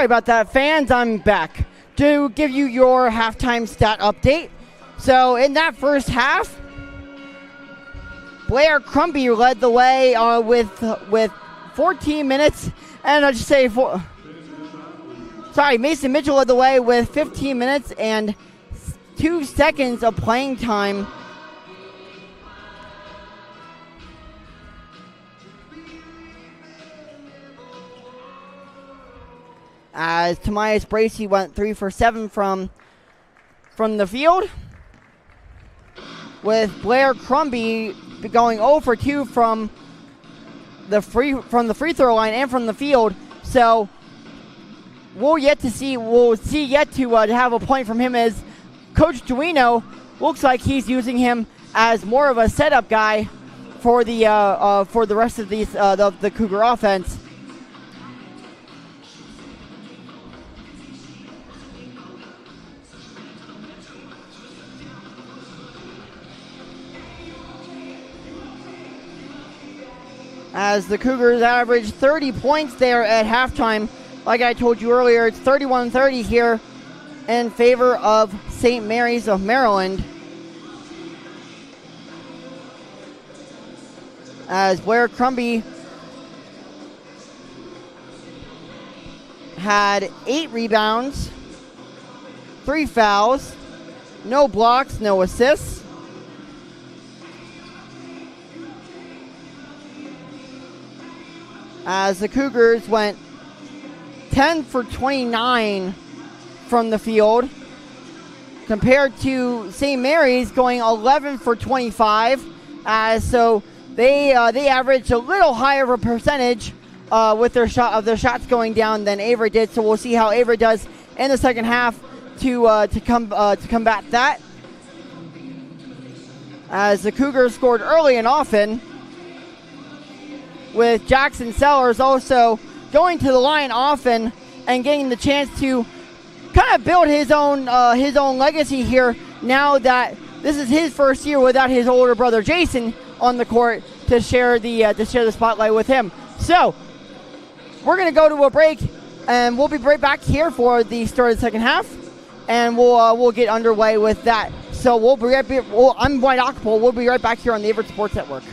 Sorry about that, fans. I'm back to give you your halftime stat update. So in that first half, Blair Crumbie led the way with 14 minutes, and I'll just say Mason Mitchell led the way with 15 minutes and 2 seconds of playing time. As Tomias Bracey went 3 for 7 from the field, with Blair Crumbie going 0 for 2 from the free throw line and from the field. So we'll see yet to have a point from him, as Coach Duino looks like he's using him as more of a setup guy for the rest of the Cougar offense. As the Cougars average 30 points there at halftime. Like I told you earlier, it's 31-30 here in favor of St. Mary's of Maryland. As Blair Crumbie had 8 rebounds, 3 fouls, no blocks, no assists. As the Cougars went 10 for 29 from the field, compared to St. Mary's going 11 for 25. So they averaged a little higher of a percentage with their shots going down than Averett did. So we'll see how Averett does in the second half to combat that. As the Cougars scored early and often, with Jackson Sellers also going to the line often and getting the chance to kind of build his own legacy here, now that this is his first year without his older brother Jason on the court to share the spotlight with him. So we're going to go to a break, and we'll be right back here for the start of the second half, and we'll get underway with that. So I'm Dwight Ockpole. We'll be right back here on the Averett Sports Network.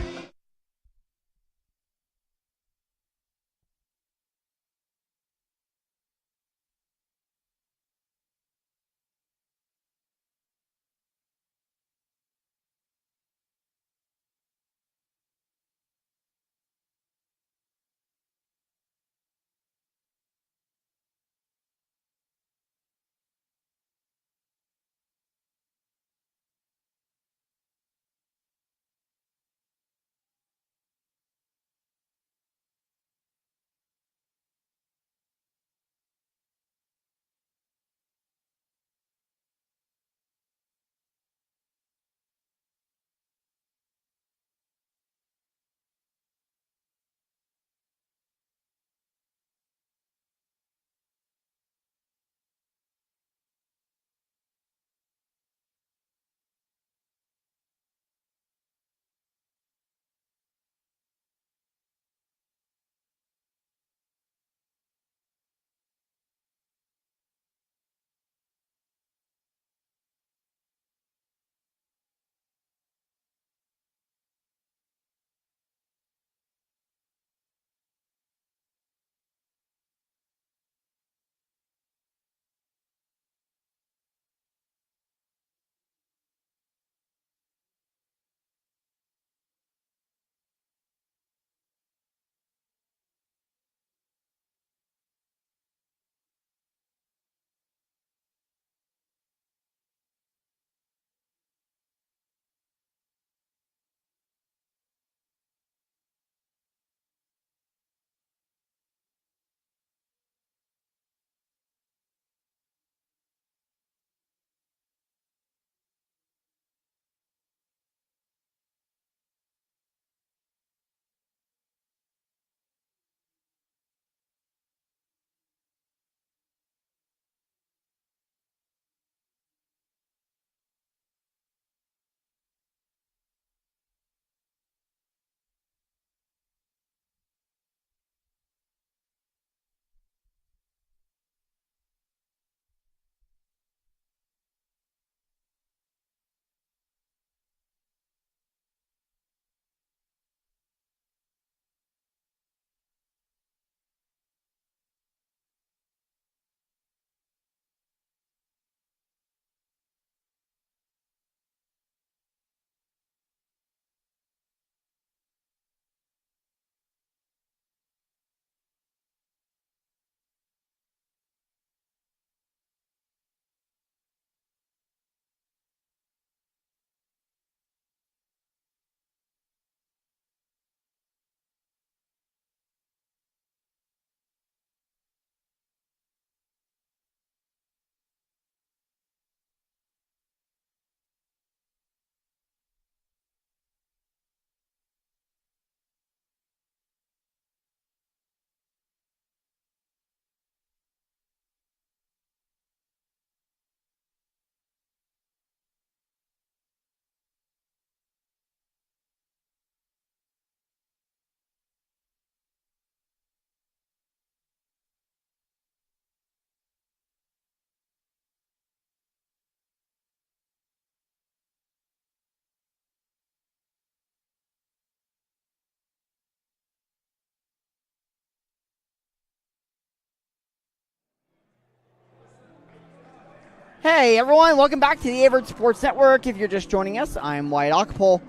Hey everyone, welcome back to the Averett Sports Network. If you're just joining us, I'm Wyatt Ockpole.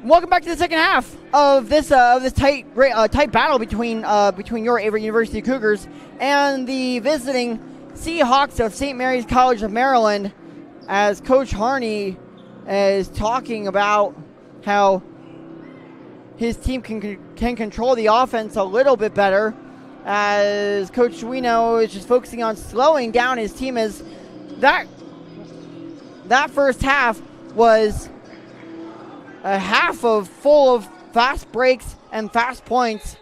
Welcome back to the second half of this tight battle between your Averett University Cougars and the visiting Seahawks of St. Mary's College of Maryland, as Coach Harney is talking about how his team can control the offense a little bit better, as Coach Duino is just focusing on slowing down his team, as that first half was a half full of fast breaks and fast points.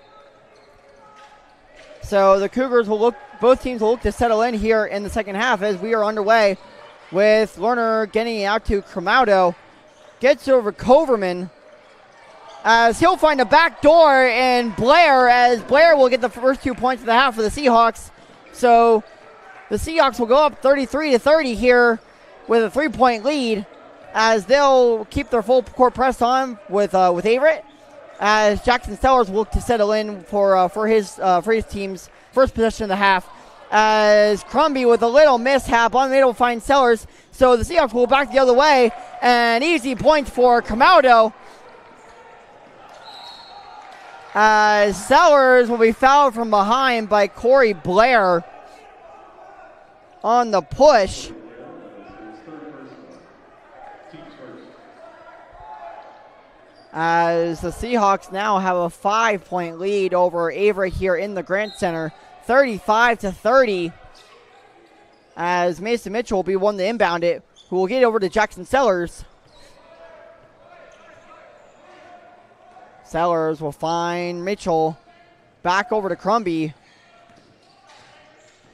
So the Cougars both teams will look to settle in here in the second half, as we are underway with Lerner getting it out to Cremaudo. Gets over Coverman, as he'll find a back door, and Blair will get the first 2 points of the half for the Seahawks. So the Seahawks will go up 33-30 here with a 3-point lead, as they'll keep their full court press on with Averett, as Jackson Sellers will look to settle in for his team's first possession of the half, as Crumby with a little mishap unable to find Sellers. So the Seahawks will back the other way, and easy points for Cremaudo, as Sellers will be fouled from behind by Corey Blair on the push. As the Seahawks now have a 5-point lead over Averett here in the Grant Center, 35-30. As Mason Mitchell will be one to inbound it, who will get over to Jackson Sellers. Sellers will find Mitchell. Back over to Crumby.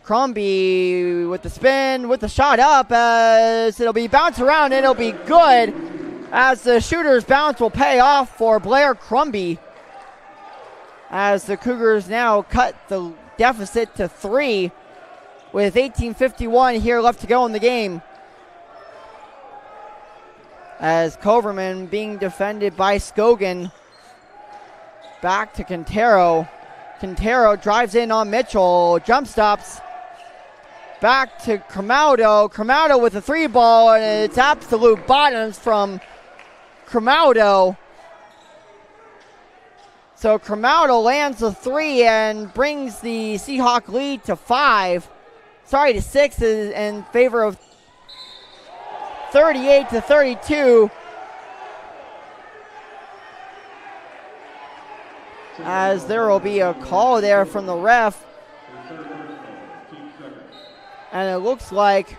Crumby with the spin, with the shot up, as it'll be bounced around, and it'll be good, as the shooter's bounce will pay off for Blair Crumby, as the Cougars now cut the deficit to 3 with 18:51 here left to go in the game. As Coverman being defended by Scogan. Back to Quintero. Quintero drives in on Mitchell, jump stops. Back to Cremaudo. Cremaudo with a 3-ball, and it's absolute bottoms from Cremaudo. So Cremaudo lands a 3 and brings the Seahawk lead to 6 in favor of 38-32. As there will be a call there from the ref. And it looks like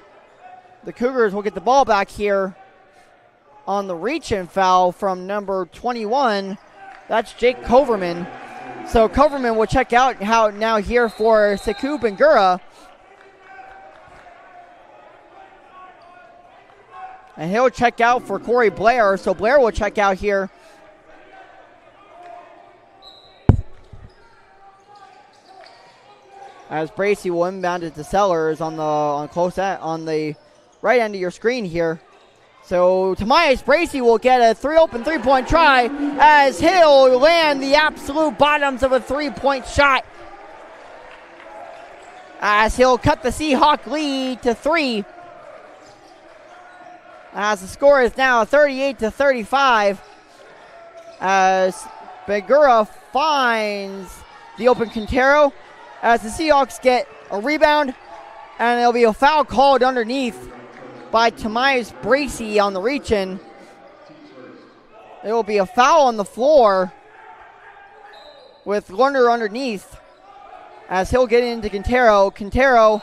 the Cougars will get the ball back here on the reach-in foul from number 21. That's Jake Coverman. So Coverman will check out now here for Sekou Bangura. And he'll check out for Corey Blair. So Blair will check out here. As Bracey will inbound it to Sellers on the right end of your screen here. So Tamias Bracey will get a open 3-point try, as he'll land the absolute bottoms of a 3-point shot, as he'll cut the Seahawk lead to 3. As the score is now 38-35. As Bangura finds the open Quintero, as the Seahawks get a rebound, and there'll be a foul called underneath by Tamias Bracey on the reach-in. There will be a foul on the floor with Lerner underneath, as he'll get into Quintero. Quintero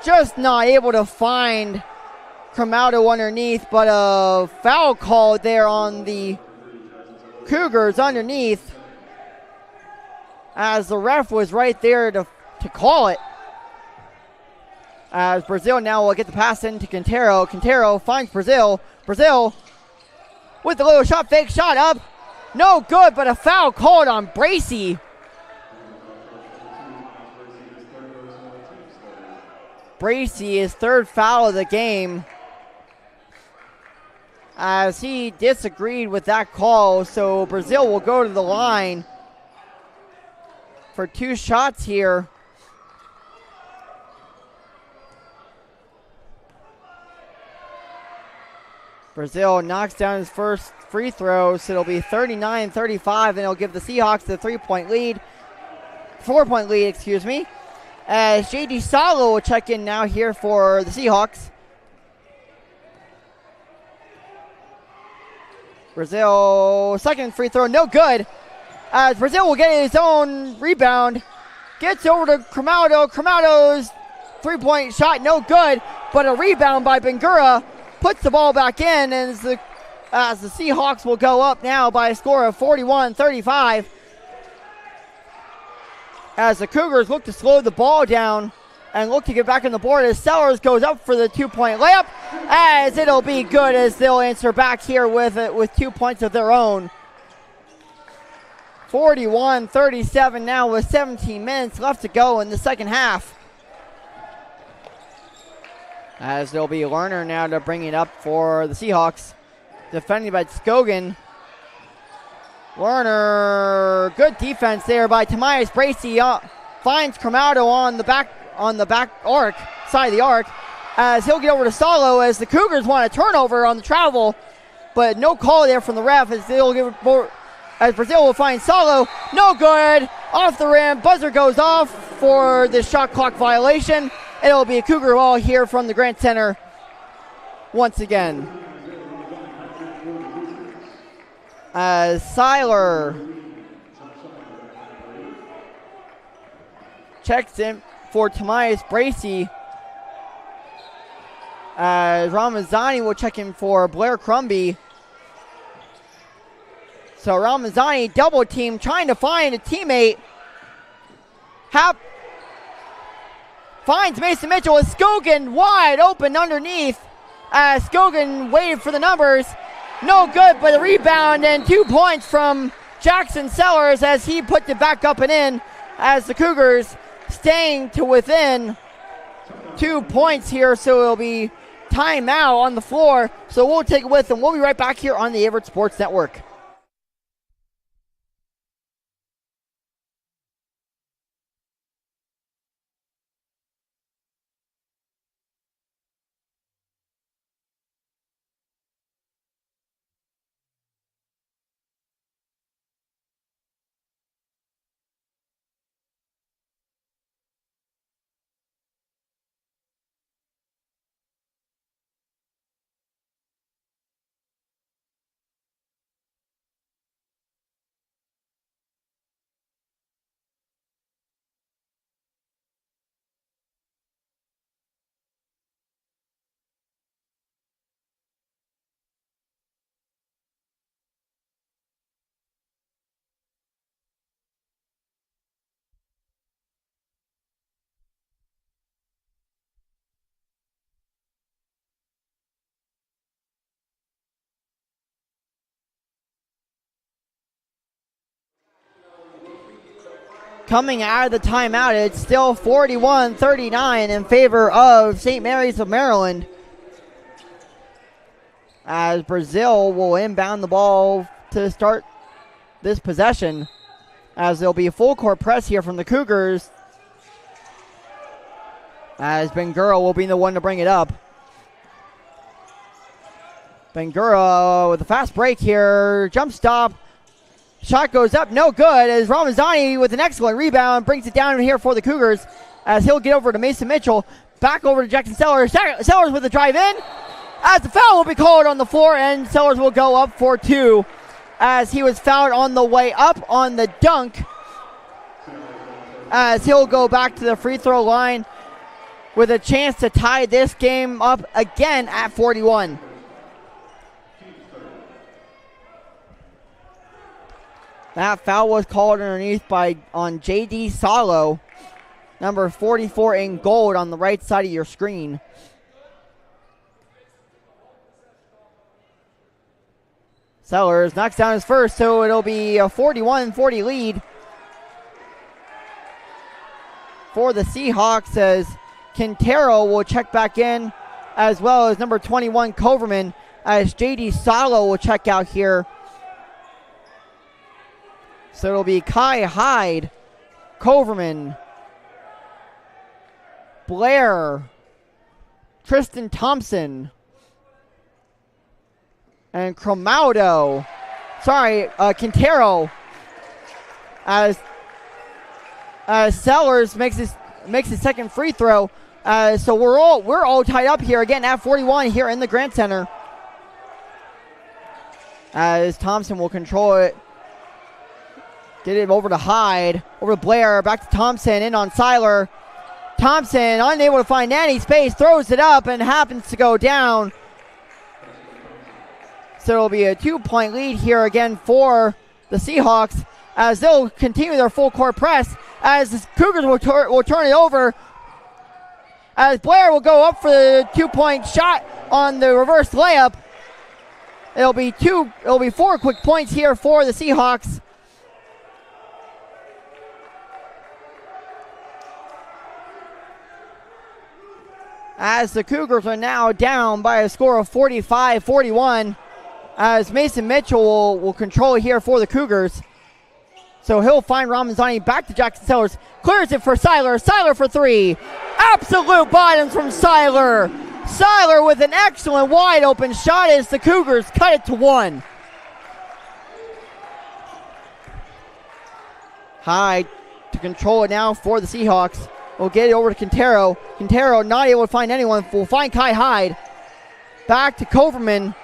just not able to find Cremaudo underneath, but a foul called there on the Cougars underneath, as the ref was right there to call it. As Brazil now will get the pass into Quintero. Quintero finds Brazil. Brazil with the little shot, fake shot up. No good, but a foul called on Bracey. Bracey, his third foul of the game, as he disagreed with that call. So Brazil will go to the line for 2 shots here. Brazil knocks down his first free throw, so it'll be 39-35, and it'll give the Seahawks the 4-point lead, as J.D. Salo will check in now here for the Seahawks. Brazil, second free throw, no good. As Brazil will get his own rebound. Gets over to Cromaudo. Cromaudo's 3-point shot, no good. But a rebound by Bangura puts the ball back in. And as the Seahawks will go up now by a score of 41-35. As the Cougars look to slow the ball down and look to get back on the board as Sellers goes up for the 2-point layup, as it'll be good as they'll answer back here with 2 points of their own. 41-37 now with 17 minutes left to go in the second half. As there'll be Lerner now to bring it up for the Seahawks. Defending by Scogan. Lerner, good defense there by Tomias Bracey. Finds Cromaudo on the back side of the arc, as he'll get over to Salo as the Cougars want a turnover on the travel, but no call there from the ref as Brazil will find Salo. No good. Off the rim. Buzzer goes off for the shot clock violation. It'll be a Cougar ball here from the Grant Center once again. As Seiler checks in for Tomias Bracey. As Ramazani will check in for Blair Crumby. So Ramazani double team trying to find a teammate. Finds Mason Mitchell with Scogan wide open underneath. As Scogan waited for the numbers. No good, but a rebound and 2 points from Jackson Sellers as he puts it back up and in. As the Cougars staying to within 2 points here, so it'll be timeout on the floor. So we'll take it with them. We'll be right back here on the Averett Sports Network. Coming out of the timeout, it's still 41-39 in favor of St. Mary's of Maryland. As Brazil will inbound the ball to start this possession. As there'll be a full court press here from the Cougars. As Bangura will be the one to bring it up. Bangura with a fast break here. Jump stop. Shot goes up, no good, as Ramazani with an excellent rebound brings it down here for the Cougars as he'll get over to Mason Mitchell. Back over to Jackson Sellers. Sellers with the drive in. As the foul will be called on the floor, and Sellers will go up for 2 as he was fouled on the way up on the dunk. As he'll go back to the free throw line with a chance to tie this game up again at 41. That foul was called underneath on J.D. Salo, number 44 in gold on the right side of your screen. Sellers knocks down his first, so it'll be a 41-40 lead for the Seahawks as Quintero will check back in, as well as number 21 Coverman, as J.D. Salo will check out here. So it'll be Kai Hyde, Coverman, Blair, Tristan Thompson, And Quintero, as Sellers makes his second free throw. So we're all tied up here again at 41 here in the Grant Center. As Thompson will control it. Get it over to Hyde, over to Blair, back to Thompson, in on Seiler. Thompson, unable to find any space, throws it up and happens to go down. So it'll be a 2-point lead here again for the Seahawks as they'll continue their full court press as the Cougars will turn it over. As Blair will go up for the 2-point shot on the reverse layup. It'll be 4 quick points here for the Seahawks. As the Cougars are now down by a score of 45-41. As Mason Mitchell will control here for the Cougars. So he'll find Ramazani, back to Jackson Sellers. Clears it for Seiler. Seiler for 3. Absolute bottoms from Seiler. Seiler with an excellent wide open shot as the Cougars cut it to 1. Hyde to control it now for the Seahawks. We'll get it over to Quintero. Quintero not able to find anyone. We'll find Kai Hyde. Back to Coverman.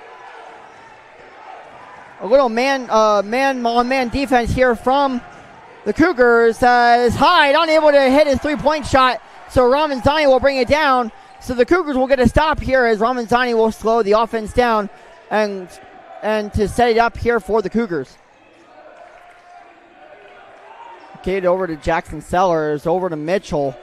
A little man-on-man defense here from the Cougars as Hyde unable to hit his 3-point shot. So Ramazani will bring it down. So the Cougars will get a stop here as Ramazani will slow the offense down and to set it up here for the Cougars. Get it over to Jackson Sellers, over to Mitchell.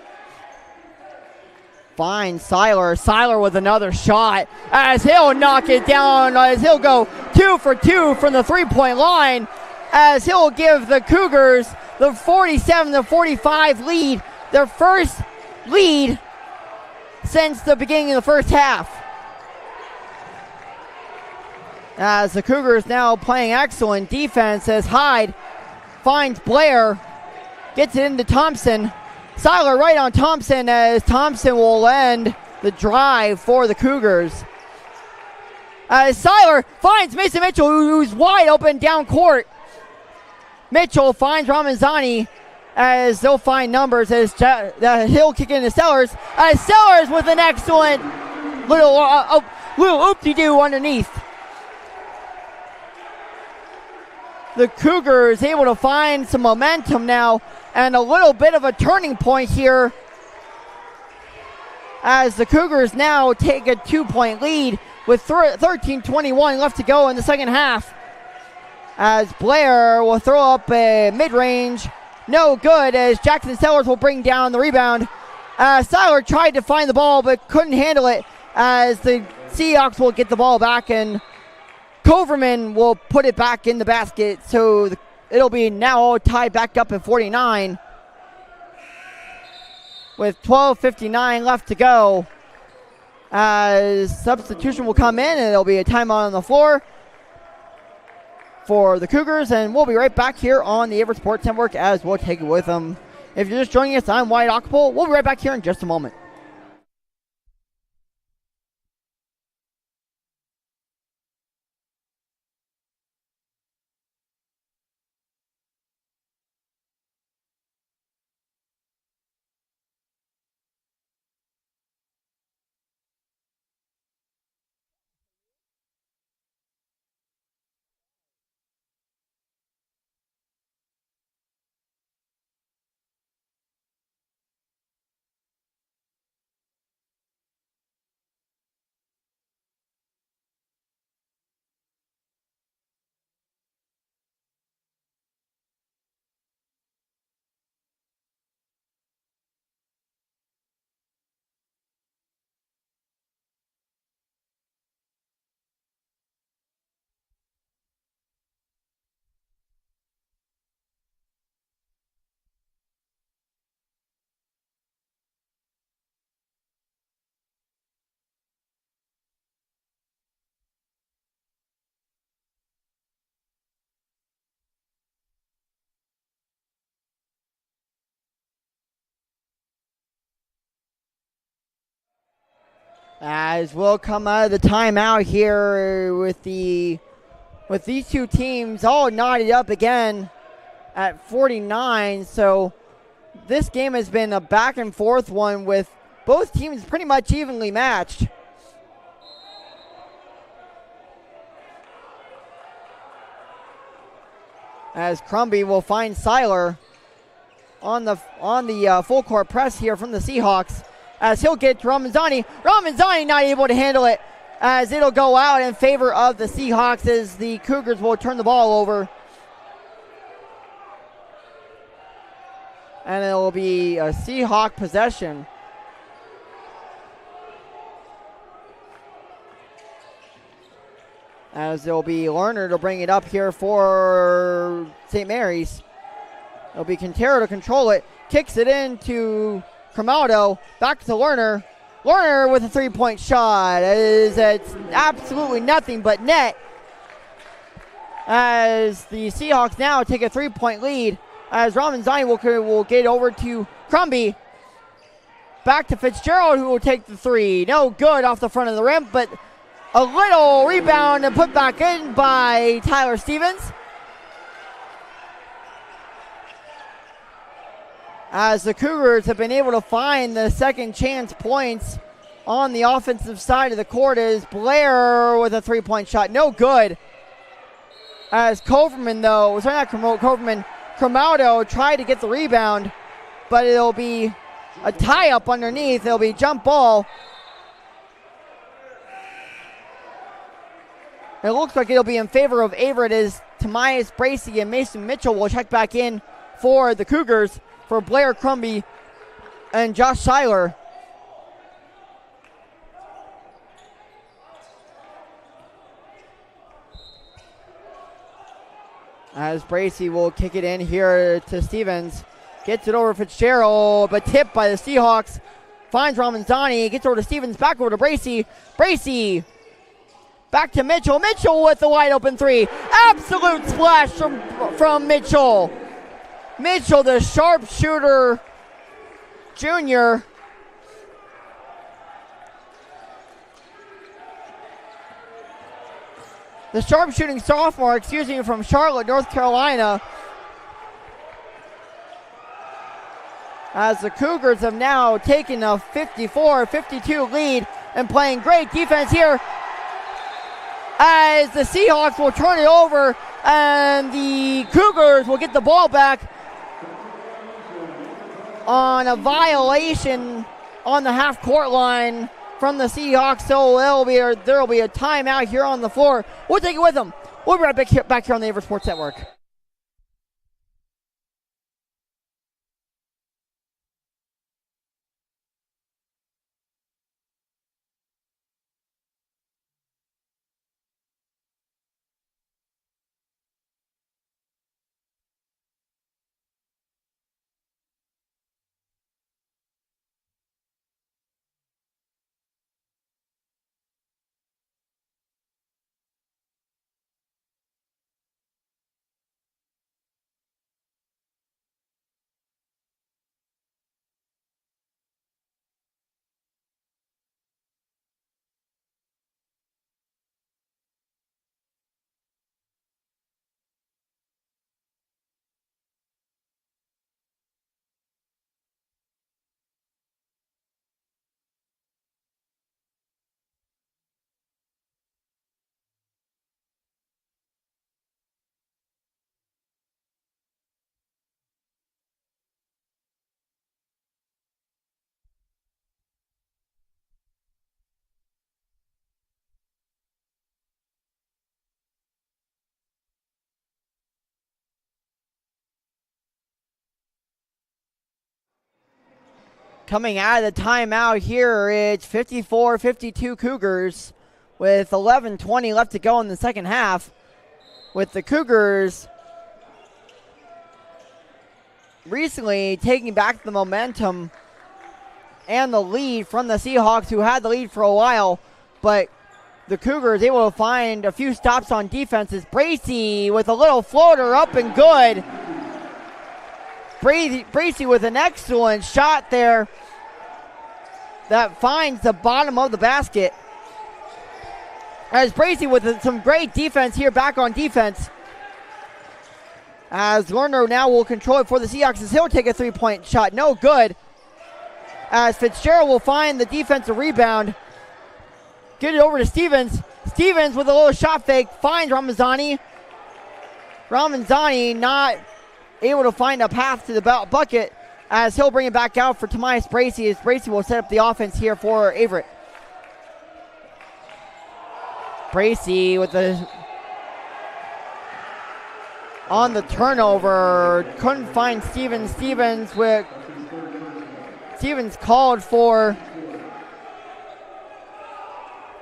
Finds Seiler. Seiler with another shot as he'll knock it down, as he'll go 2 for 2 from the 3-point line, as he'll give the Cougars the 47-45 lead, their first lead since the beginning of the first half. As the Cougars now playing excellent defense as Hyde finds Blair, gets it into Thompson. Seiler right on Thompson as Thompson will end the drive for the Cougars. As Seiler finds Mason Mitchell, who's wide open down court. Mitchell finds Ramazani as they'll find numbers as he'll kick into Sellers. As Sellers with an excellent little oop-de-doo underneath. The Cougars able to find some momentum now and a little bit of a turning point here as the Cougars now take a 2-point lead with 13:21 left to go in the second half. As Blair will throw up a mid-range, no good, as Jackson Sellers will bring down the rebound. Seiler tried to find the ball but couldn't handle it as the Seahawks will get the ball back and Coverman will put it back in the basket, so it'll be now all tied back up at 49 with 12:59 left to go. As substitution will come in and there'll be a timeout on the floor for the Cougars, and we'll be right back here on the Averett Sports Network as we'll take it with them. If you're just joining us, I'm Wyatt Ockpole. We'll be right back here in just a moment. As we'll come out of the timeout here with these two teams all knotted up again at 49. So this game has been a back and forth one with both teams pretty much evenly matched. As Crumby will find Seiler on the full court press here from the Seahawks, as he'll get to Ramazani. Ramazani not able to handle it, as it'll go out in favor of the Seahawks, as the Cougars will turn the ball over. And it will be a Seahawk possession. As there will be Lerner to bring it up here for St. Mary's. It'll be Quintero to control it. Kicks it into Cromaudo. Back to Lerner. Lerner with a three-point shot. It's absolutely nothing but net. As the Seahawks now take a three-point lead. As Ramanzani will get over to Crumby. Back to Fitzgerald, who will take the three. No good off the front of the rim, but a little rebound and put back in by Tyler Stevens. As the Cougars have been able to find the second chance points on the offensive side of the court, is Blair with a three-point shot. No good. As Coverman, though, sorry, not Coverman, Cromaudo tried to get the rebound, but it'll be a tie-up underneath. It'll be jump ball. It looks like it'll be in favor of Averett, as Tamias Bracey and Mason Mitchell will check back in for the Cougars for Blair Crumby and Josh Seiler. As Bracey will kick it in here to Stevens. Gets it over Fitzgerald, but tipped by the Seahawks. Finds Ramanzani, gets over to Stevens, back over to Bracey. Bracey back to Mitchell. Mitchell with the wide open three. Absolute splash from Mitchell. Mitchell, the sharpshooter junior. The sharpshooting sophomore, from Charlotte, North Carolina. As the Cougars have now taken a 54-52 lead and playing great defense here. As the Seahawks will turn it over and the Cougars will get the ball back on a violation on the half-court line from the Seahawks. So there will be a timeout here on the floor. We'll take it with them. We'll be right back here on the Averett Sports Network. Coming out of the timeout here, it's 54-52 Cougars with 11:20 left to go in the second half, with the Cougars recently taking back the momentum and the lead from the Seahawks, who had the lead for a while, but the Cougars able to find a few stops on defenses. Bracey with a little floater up and good. Bracey with an excellent shot there. that finds the bottom of the basket. As Bracy with some great defense here, back on defense. As Lerner now will control it for the Seahawks as he'll take a three-point shot. No good. As Fitzgerald will find the defensive rebound. Get it over to Stevens. Stevens with a little shot fake finds Ramazani. Ramazani not able to find a path to the bucket as he'll bring it back out for Tobias Bracy as Bracy will set up the offense here for Averett. Bracy with the on the turnover, couldn't find Stevens. Stevens called for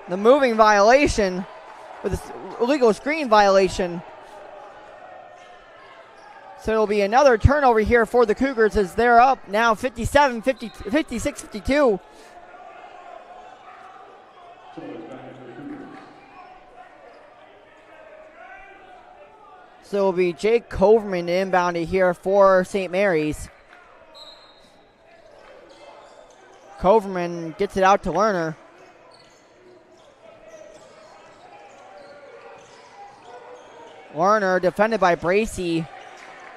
the moving violation with an illegal screen violation. So it'll be another turnover here for the Cougars as they're up now 56-52. So it'll be Jake Coverman inbounded here for St. Mary's. Coverman gets it out to Lerner. Lerner defended by Bracy.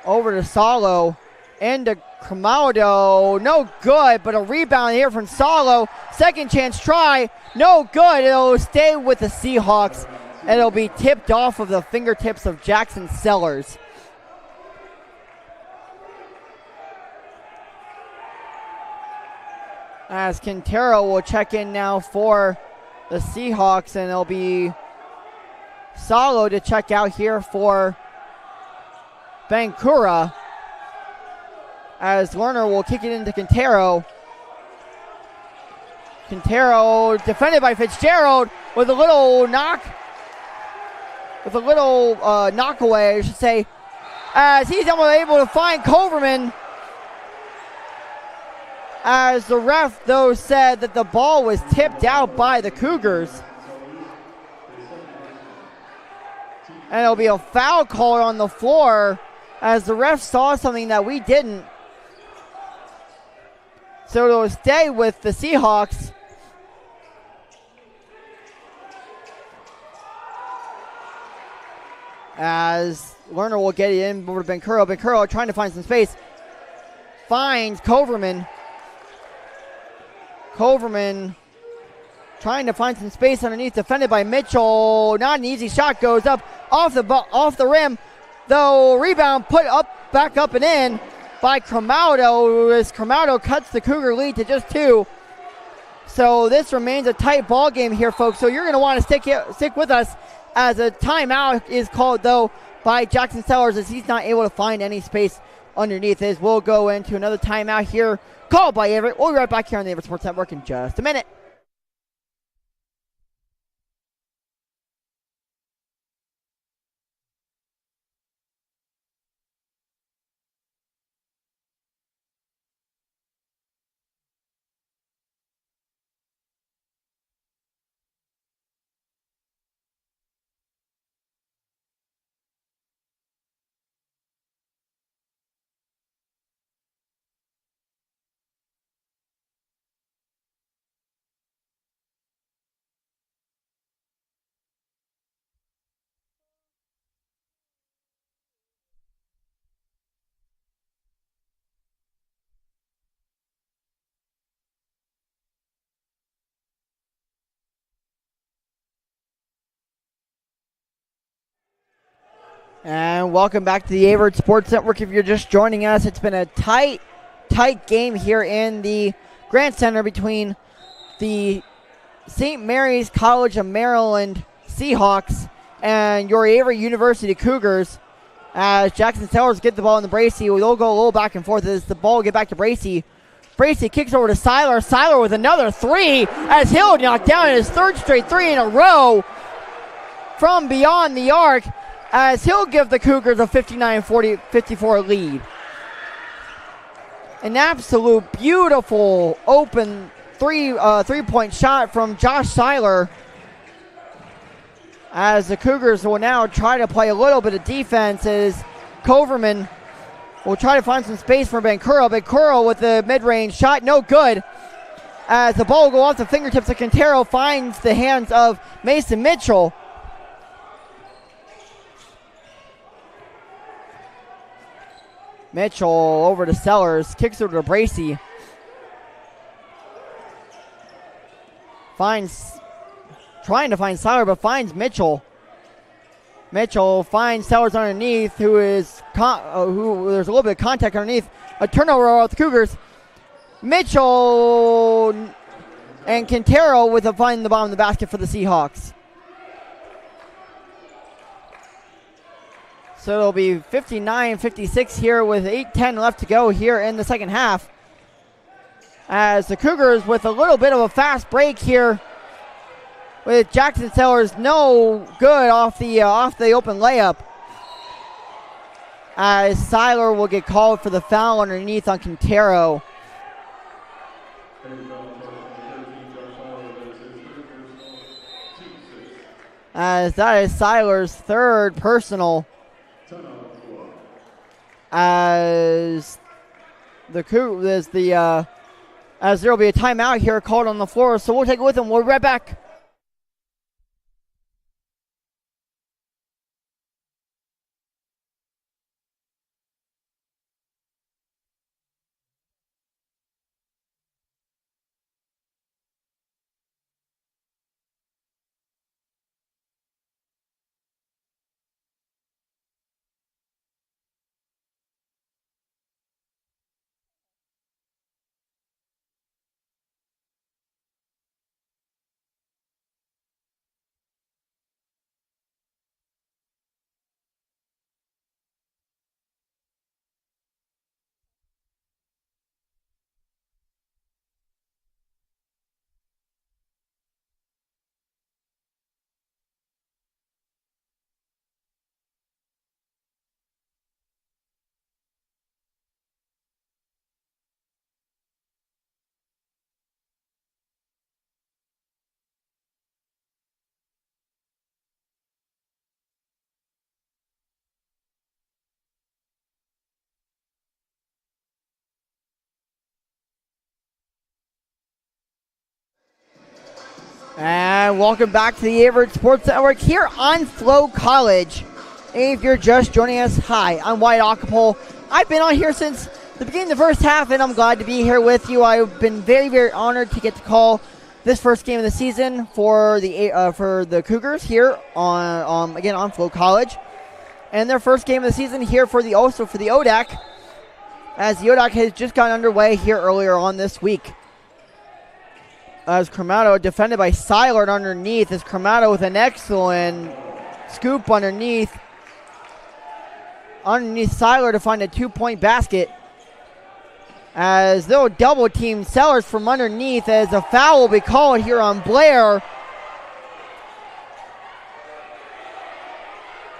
Over to Salo. Into Cromaudo. No good, but a rebound here from Salo. Second chance try. No good. It'll stay with the Seahawks. And it'll be tipped off of the fingertips of Jackson Sellers. As Quintero will check in now for the Seahawks, and it'll be Salo to check out here for Bankura. As Lerner will kick it into Quintero. Quintero defended by Fitzgerald with a little knock. With a little knockaway, I should say, as he's able to find Coverman. As the ref, though, said that the ball was tipped out by the Cougars. And it'll be a foul call on the floor as the ref saw something that we didn't. So it'll stay with the Seahawks. As Lerner will get it in over to Bencuro. Bencuro trying to find some space. Finds Coverman. Coverman trying to find some space underneath. Defended by Mitchell. Not an easy shot. Goes up off the rim. Though rebound put up, back up and in by Cromaudo. As Cromaudo cuts the Cougar lead to just 2. So this remains a tight ball game here, folks. So you're going to want to stick with us. As a timeout is called, though, by Jackson Sellers as he's not able to find any space underneath. As we'll go into another timeout here called by Averett. We'll be right back here on the Averett Sports Network in just a minute. And welcome back to the Averett Sports Network. If you're just joining us, it's been a tight game here in the Grant Center between the St. Mary's College of Maryland Seahawks and your Averett University Cougars. As Jackson Sellers get the ball in the Bracy, we'll go a little back and forth as the ball will get back to Bracy. Bracy kicks over to Seiler. Seiler with another 3 as he'll knock down his third straight 3 in a row from beyond the arc, as he'll give the Cougars a 59-54 lead. An absolute beautiful open three-point shot from Josh Seiler, as the Cougars will now try to play a little bit of defense as Coverman will try to find some space for Bankuro. Bankuro with the mid-range shot, no good. as the ball will go off the fingertips of Quintero, finds the hands of Mason Mitchell. Mitchell over to Sellers, kicks over to Bracey. Trying to find Seiler, but finds Mitchell. Mitchell finds Sellers underneath, who there's a little bit of contact underneath. A turnover with the Cougars. Mitchell and Quintero with a find the bottom of the basket for the Seahawks. So it'll be 59-56 here with 8:10 left to go here in the second half. As the Cougars with a little bit of a fast break here with Jackson Sellers no good off the open layup. As Seiler will get called for the foul underneath on Quintero. As that is Seiler's third personal. As there will be a timeout here called on the floor, so we'll take it with them. We'll be right back. And welcome back to the Averett Sports Network here on Flow College. If you're just joining us, hi, I'm Wyatt Ockapole. I've been on here since the beginning of the first half, and I'm glad to be here with you. I've been very, very honored to get to call this first game of the season for the Cougars here on Flow College, and their first game of the season here for the ODAC, as the ODAC has just gotten underway here earlier on this week. As Cremato defended by Seiler underneath, as Cremato with an excellent scoop underneath Seiler to find a 2-point basket. As they'll double team Sellers from underneath, as a foul will be called here on Blair.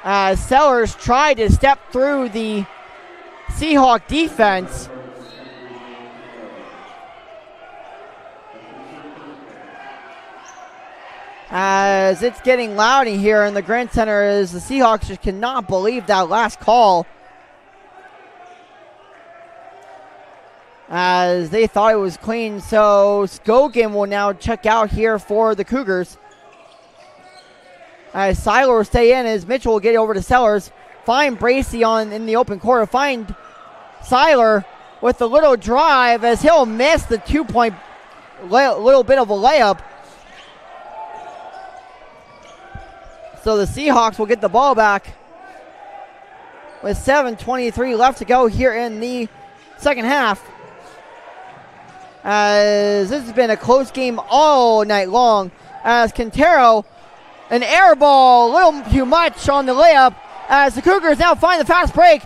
As Sellers tried to step through the Seahawk defense. As it's getting loud in here in the Grant Center, as the Seahawks just cannot believe that last call. As they thought it was clean, so Skogan will now check out here for the Cougars. As Seiler will stay in, as Mitchell will get over to Sellers. Find Bracey in the open court. Find Seiler with a little drive, as he'll miss the 2-point little bit of a layup. So the Seahawks will get the ball back with 7:23 left to go here in the second half. As this has been a close game all night long. As Quintero, an air ball, a little too much on the layup. As the Cougars now find the fast break.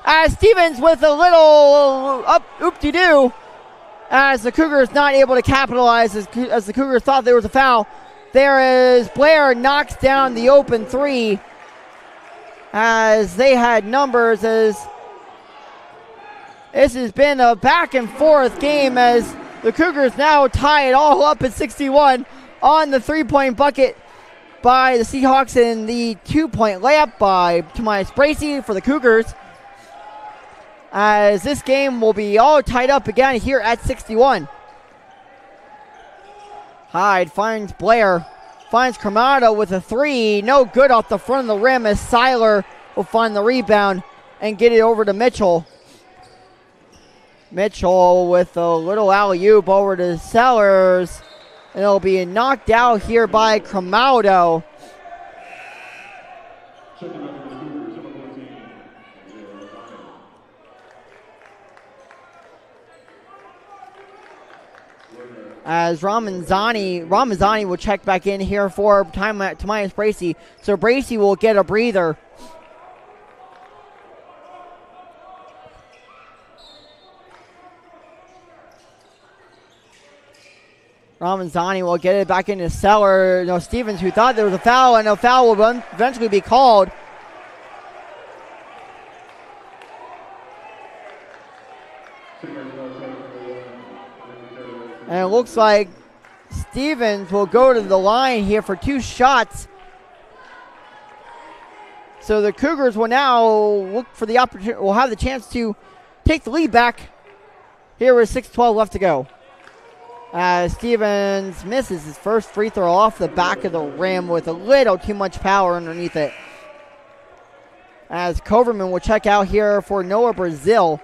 As Stevens with a little oop-de-doo. As the Cougars not able to capitalize, as the Cougars thought there was a foul. There is Blair knocks down the open three, as they had numbers. As this has been a back and forth game, as the Cougars now tie it all up at 61 on the 3-point bucket by the Seahawks, and the 2-point layup by Tomas Bracey for the Cougars. As this game will be all tied up again here at 61. Hyde finds Blair. Finds Cremado with a three. No good off the front of the rim as Seiler will find the rebound and get it over to Mitchell. Mitchell with a little alley-oop over to Sellers. And it'll be knocked out here by Cremado. As Ramazani will check back in here for time at Tomias Bracey. So Bracey will get a breather. Ramazani will get it back into Seller. No, Stevens, who thought there was a foul, and a foul will eventually be called. And it looks like Stevens will go to the line here for 2 shots. So the Cougars will now look for the opportunity, will have the chance to take the lead back here with 6:12 left to go. Stevens misses his first free throw off the back of the rim with a little too much power underneath it. As Coverman will check out here for Noah Brazil.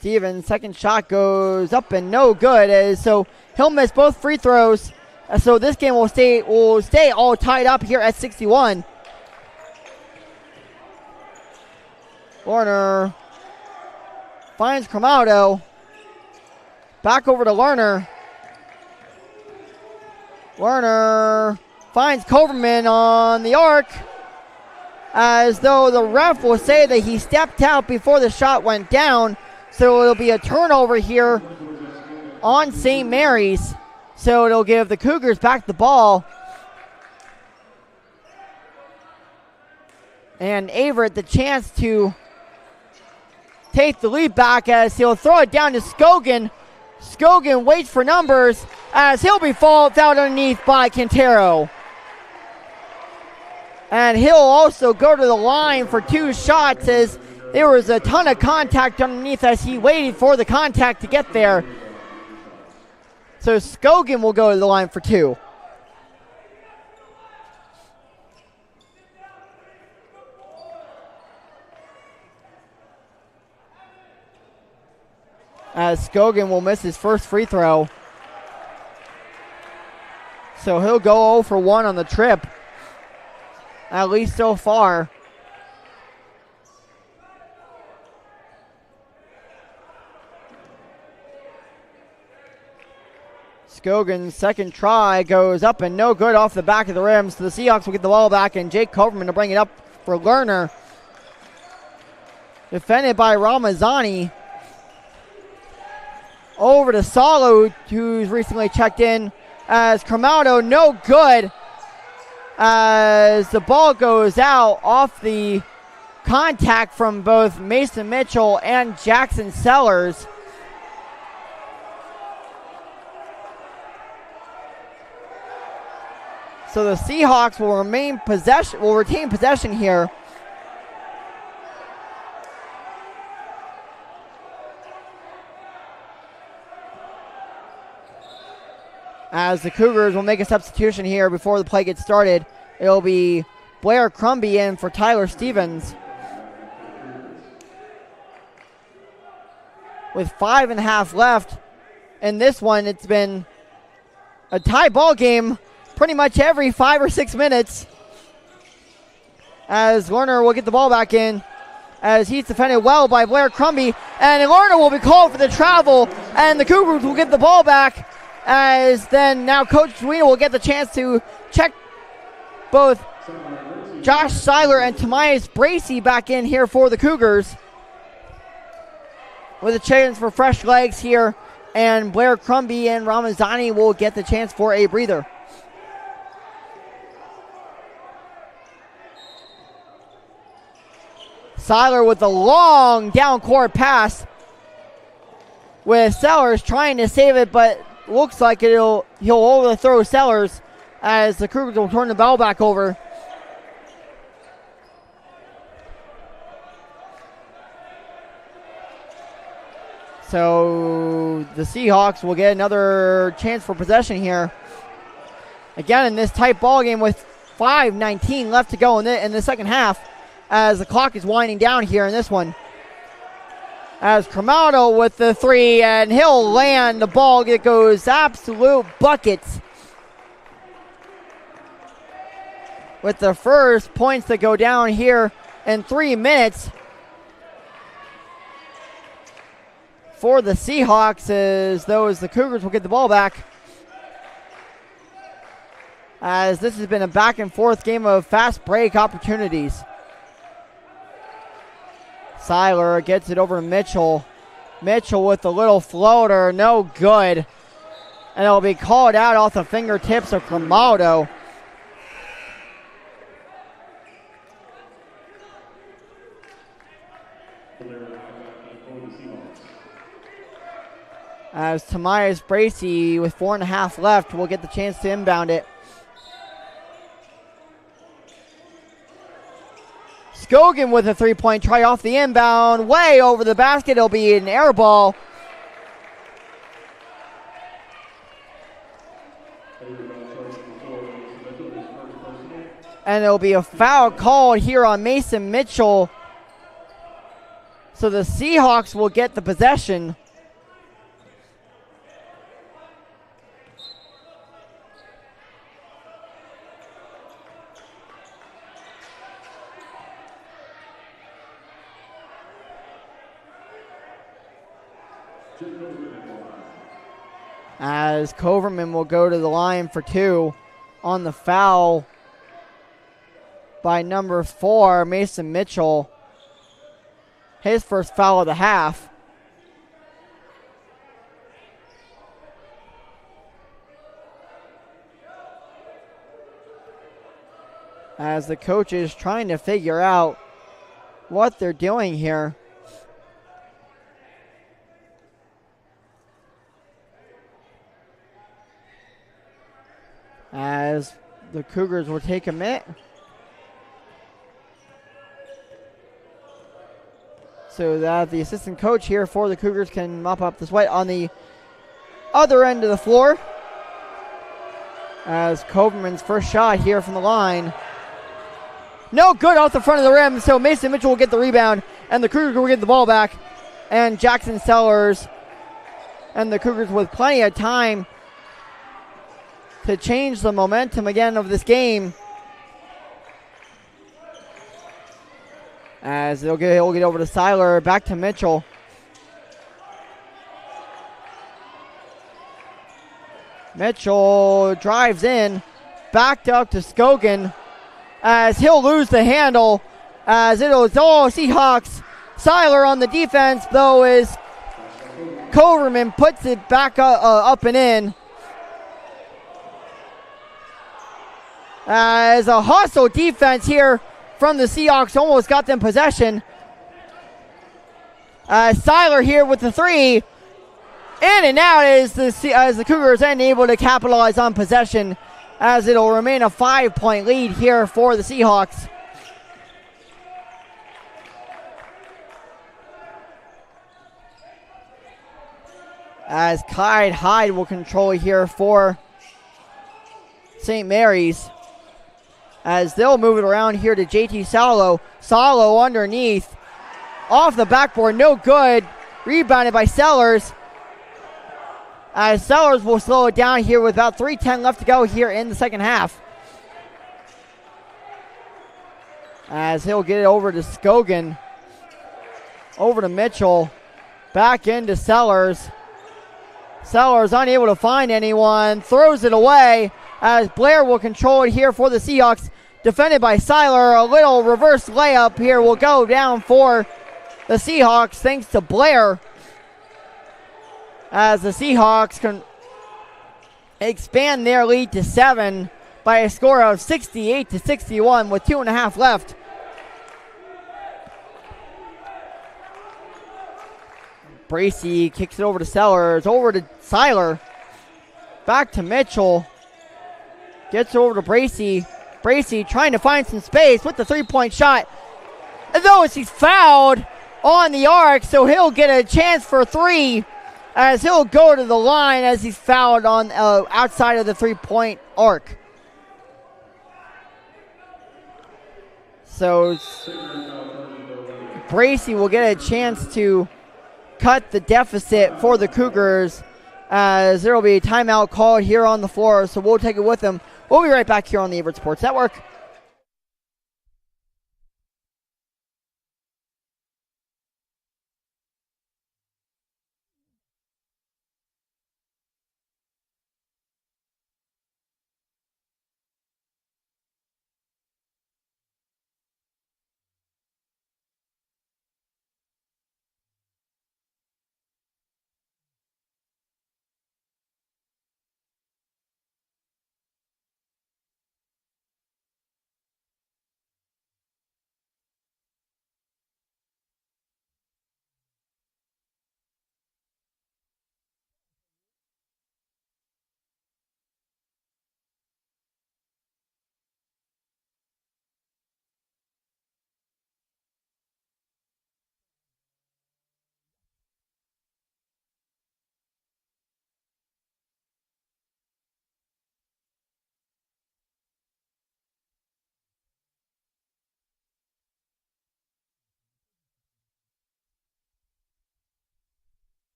Stevens' second shot goes up and no good. So he'll miss both free throws. So this game will stay all tied up here at 61. Lerner finds Cremado. Back over to Lerner. Lerner finds Coverman on the arc. As though the ref will say that he stepped out before the shot went down. So it'll be a turnover here on St. Mary's. So it'll give the Cougars back the ball. And Averett the chance to take the lead back as he'll throw it down to Scogan. Scogan waits for numbers as he'll be fouled underneath by Quintero. And he'll also go to the line for 2 shots as there was a ton of contact underneath as he waited for the contact to get there. So Scogan will go to the line for 2. As Scogan will miss his first free throw. So he'll go 0 for 1 on the trip. At least so far. Scogan's second try goes up and no good off the back of the rim. So the Seahawks will get the ball back and Jake Coverman to bring it up for Lerner. Defended by Ramazani. Over to Salo, who's recently checked in. As Cremado, no good. As the ball goes out off the contact from both Mason Mitchell and Jackson Sellers. So the Seahawks will retain possession here. As the Cougars will make a substitution here before the play gets started. It'll be Blair Crumby in for Tyler Stevens. With 5.5 left in this one, it's been a tie ball game pretty much every 5 or 6 minutes. As Lerner will get the ball back in. As he's defended well by Blair Crumby. And Lerner will be called for the travel. And the Cougars will get the ball back. As then now Coach Zwina will get the chance to check both Josh Seiler and Tomias Bracey back in here for the Cougars. With a chance for fresh legs here. And Blair Crumby and Ramazani will get the chance for a breather. Seiler with a long down court pass. With Sellers trying to save it, but looks like he'll overthrow Sellers as the Cougars will turn the ball back over. So the Seahawks will get another chance for possession here. Again, in this tight ball game with 5:19 left to go in the second half, as the clock is winding down here in this one. As Cremado with the three, and he'll land the ball. It goes absolute buckets. With the first points that go down here in 3 minutes for the Seahawks, as the Cougars will get the ball back. As this has been a back and forth game of fast break opportunities. Seiler gets it over to Mitchell. Mitchell with the little floater, no good. And it'll be called out off the fingertips of Cremado. As Tamias Bracey with 4.5 left will get the chance to inbound it. Scogan with a three-point try off the inbound, way over the basket. It'll be an air ball. And it'll be a foul called here on Mason Mitchell. So the Seahawks will get the possession. As Coverman will go to the line for two on the foul by number 4, Mason Mitchell. His first foul of the half. As the coach is trying to figure out what they're doing here. As the Cougars will take a minute. So that the assistant coach here for the Cougars can mop up the sweat on the other end of the floor. As Coverman's first shot here from the line. No good off the front of the rim, so Mason Mitchell will get the rebound, and the Cougars will get the ball back. And Jackson Sellers and the Cougars with plenty of time to change the momentum again of this game. As he'll get over to Seiler, back to Mitchell. Mitchell drives in, backed up to Scogan, as he'll lose the handle, as it'll, Seahawks. Seiler on the defense, though, is Coverman puts it back up and in. As a hostile defense here from the Seahawks almost got them possession. Seiler here with the three. In and out as the Cougars unable to capitalize on possession, as it'll remain a 5-point lead here for the Seahawks. As Clyde Hyde will control here for St. Mary's. As they'll move it around here to JT Salo. Salo underneath. Off the backboard, no good. Rebounded by Sellers. As Sellers will slow it down here with about 3:10 left to go here in the second half. As he'll get it over to Scogan. Over to Mitchell. Back into Sellers. Sellers unable to find anyone. Throws it away. As Blair will control it here for the Seahawks. Defended by Seiler. A little reverse layup here will go down for the Seahawks thanks to Blair. As the Seahawks can expand their lead to 7 by a score of 68-61 with 2.5 left. Bracey kicks it over to Sellers. Over to Seiler. Back to Mitchell. Gets it over to Bracey. Bracey trying to find some space with the three-point shot. And though he's fouled, on the arc, so he'll get a chance for 3 as he'll go to the line as he's fouled on outside of the 3-point arc. So Bracy will get a chance to cut the deficit for the Cougars as there will be a timeout called here on the floor, so we'll take it with them. We'll be right back here on the Averett Sports Network.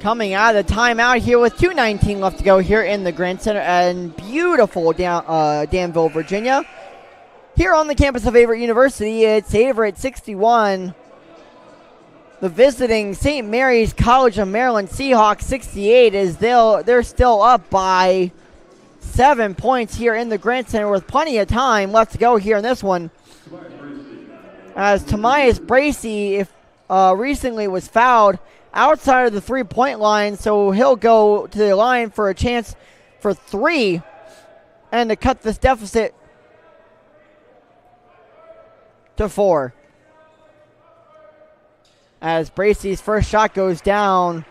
Coming out of the timeout here with 2:19 left to go here in the Grand Center and beautiful Danville, Virginia. Here on the campus of Averett University, it's Averett 61. The visiting St. Mary's College of Maryland Seahawks 68 as they're still up by 7 points here in the Grand Center with plenty of time left to go here in this one. As Tomias Bracy recently was fouled outside of the 3-point line, so he'll go to the line for a chance for 3 and to cut this deficit to 4. As Bracy's first shot goes down,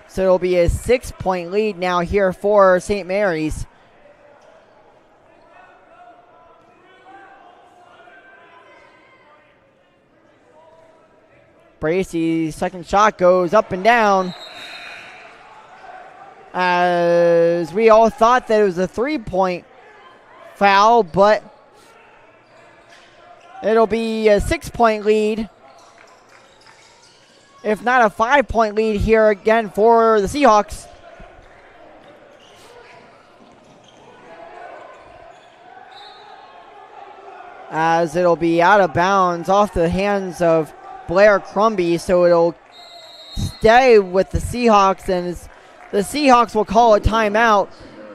so it'll be a 6-point lead now here for St. Mary's. Bracy's second shot goes up and down as we all thought that it was a 3-point foul, but it'll be a 6-point lead, if not a 5-point lead here again for the Seahawks. As it'll be out of bounds off the hands of Blair Crumby, so it'll stay with the Seahawks, and the Seahawks will call a timeout.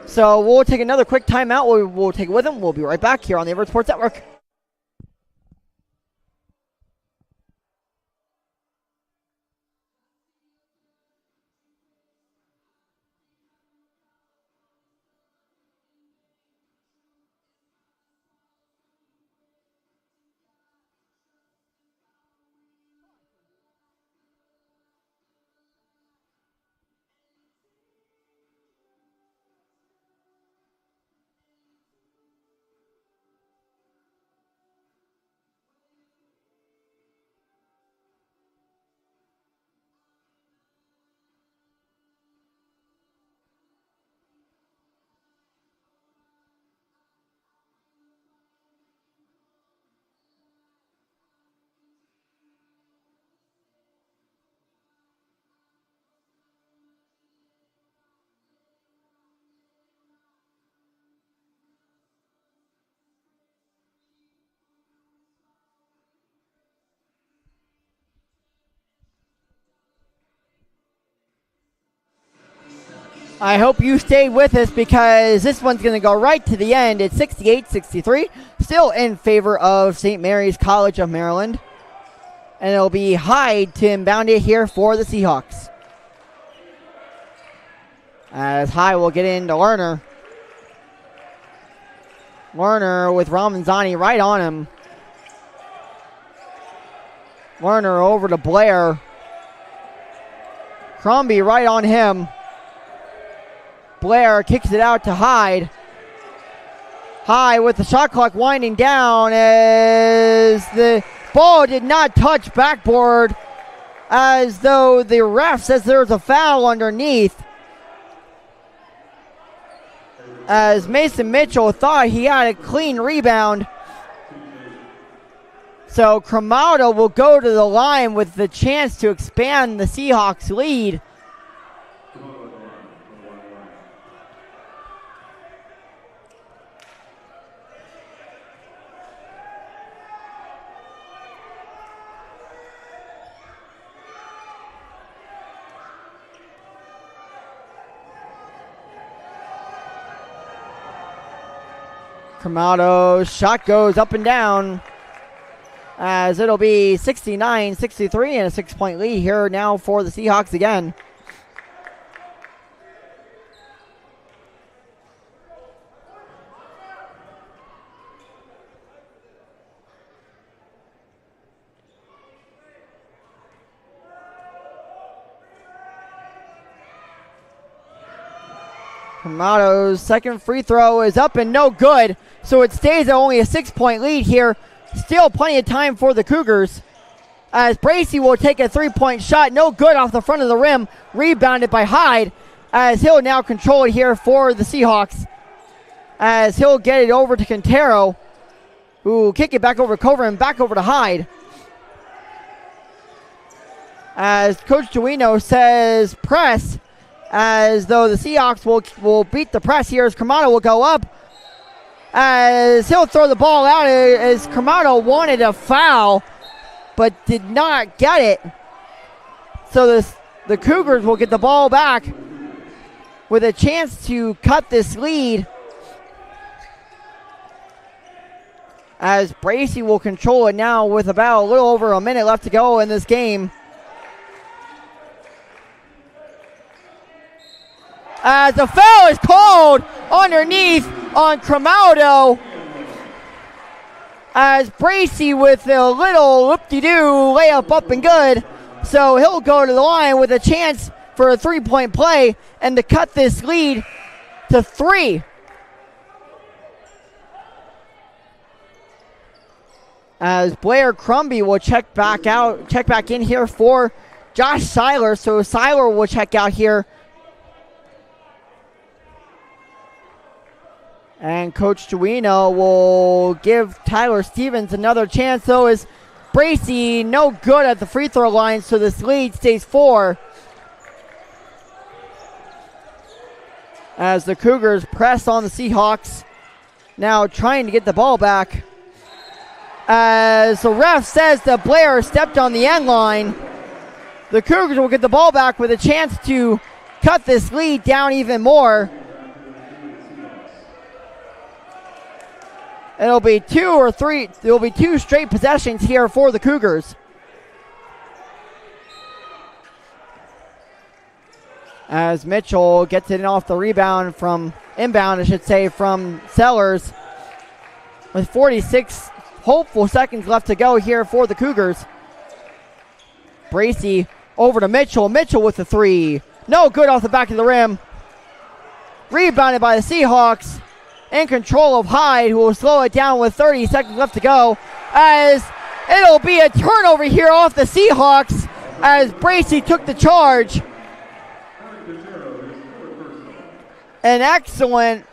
So we'll take another quick timeout. We'll take it with them. We'll be right back here on the Averett Sports Network. I hope you stayed with us because this one's going to go right to the end. It's 68-63, still in favor of St. Mary's College of Maryland. And it'll be Hyde to inbound it here for the Seahawks. As Hyde will get into Lerner. Lerner with Ramanzani right on him. Lerner over to Blair. Crombie right on him. Blair kicks it out to Hyde. High with the shot clock winding down as the ball did not touch backboard, as though the ref says there's a foul underneath. As Mason Mitchell thought he had a clean rebound. So Cromaudo will go to the line with the chance to expand the Seahawks lead. Cromaudo's shot goes up and down, as it'll be 69-63 and a 6-point lead here now for the Seahawks again. Cromaudo's second free throw is up and no good, so it stays at only a 6-point lead here. Still plenty of time for the Cougars, as Bracey will take a 3-point shot, no good off the front of the rim, rebounded by Hyde, as he'll now control it here for the Seahawks, as he'll get it over to Quintero, who will kick it back over to Cover and back over to Hyde. As Coach Duino says press, as though the Seahawks will beat the press here, as Cromaudo will go up, as he'll throw the ball out, as Cromaudo wanted a foul but did not get it. So the Cougars will get the ball back with a chance to cut this lead, as Bracey will control it now with about a little over a minute left to go in this game. As the foul is called underneath on Cromaudo, as Bracey with a little whoop-de-doo layup up and good. So he'll go to the line with a chance for a 3-point play and to cut this lead to 3. As Blair Crumby will check back in here for Josh Seiler. So Seiler will check out here. And Coach Duino will give Tyler Stevens another chance, though, as Bracey no good at the free throw line, so this lead stays 4. As the Cougars press on the Seahawks, now trying to get the ball back. As the ref says that Blair stepped on the end line, the Cougars will get the ball back with a chance to cut this lead down even more. It'll be 2 or 3. There'll be 2 straight possessions here for the Cougars. As Mitchell gets it off the rebound from inbound, I should say, from Sellers. With 46 hopeful seconds left to go here for the Cougars. Bracey over to Mitchell. Mitchell with the 3. No good off the back of the rim. Rebounded by the Seahawks. In control of Hyde, who will slow it down with 30 seconds left to go, as it'll be a turnover here off the Seahawks, as Bracey took the charge. An excellent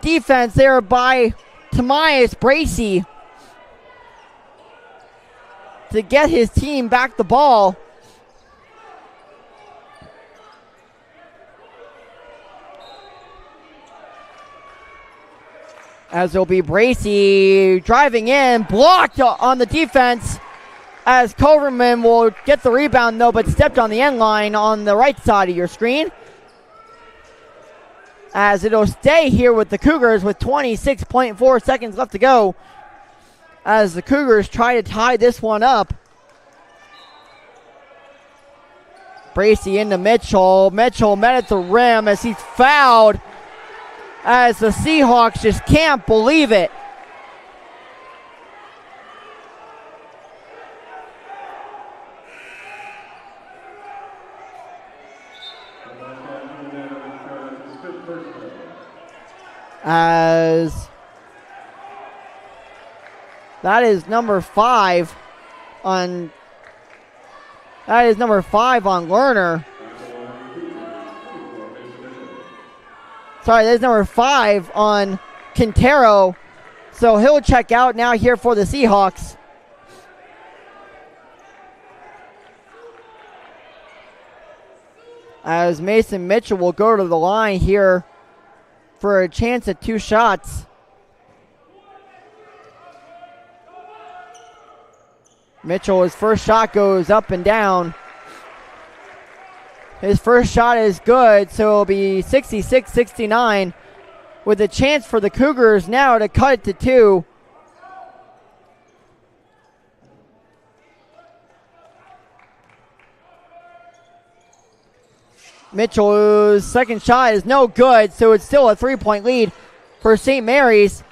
defense there by Tomias Bracey to get his team back the ball. As it'll be Bracey driving in, blocked on the defense, as Coverman will get the rebound though, but stepped on the end line on the right side of your screen. As it'll stay here with the Cougars with 26.4 seconds left to go, as the Cougars try to tie this one up. Bracey into Mitchell. Mitchell met at the rim as he's fouled, as the Seahawks just can't believe it. as that is number 5 on Lerner. Sorry, that is number 5 on Quintero. So he'll check out now here for the Seahawks. As Mason Mitchell will go to the line here for a chance at 2 shots. Mitchell, his first shot goes up and down. His first shot is good, so it'll be 66-69 with a chance for the Cougars now to cut it to 2. Mitchell's second shot is no good, so it's still a 3-point lead for St. Mary's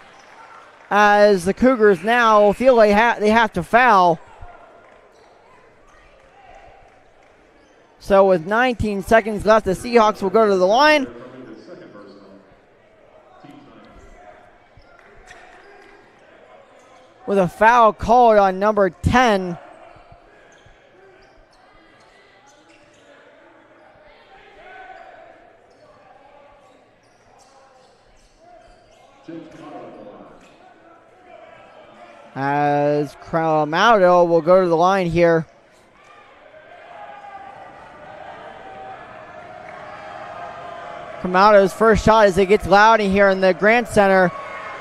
as the Cougars now feel they have to foul. So with 19 seconds left, the Seahawks will go to the line. With a foul called on number 10. As Cromaudo will go to the line here. Cromaudo's first shot as it gets loud in here in the Grant Center.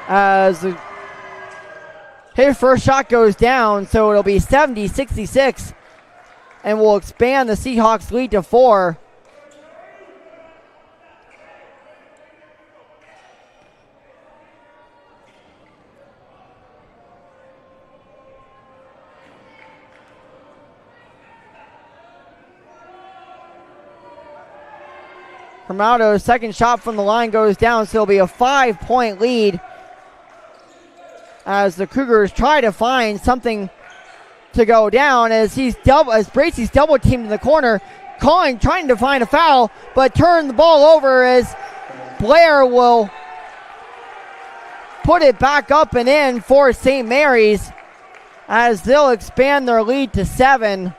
As his first shot goes down, so it'll be 70-66 and will expand the Seahawks lead to 4. Cromaudo's second shot from the line goes down, so it'll be a 5-point lead as the Cougars try to find something to go down as Bracey's double teamed in the corner, trying to find a foul, but turn the ball over as Blair will put it back up and in for St. Mary's as they'll expand their lead to 7.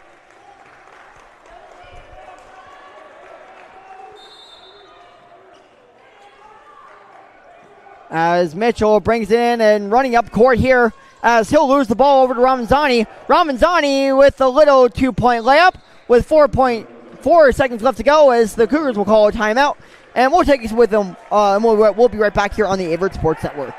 As Mitchell brings it in and running up court here as he'll lose the ball over to Ramazani. Ramazani with a little 2-point layup with 4.4 seconds left to go as the Cougars will call a timeout. And we'll take it with them. And we'll be right back here on the Averett Sports Network.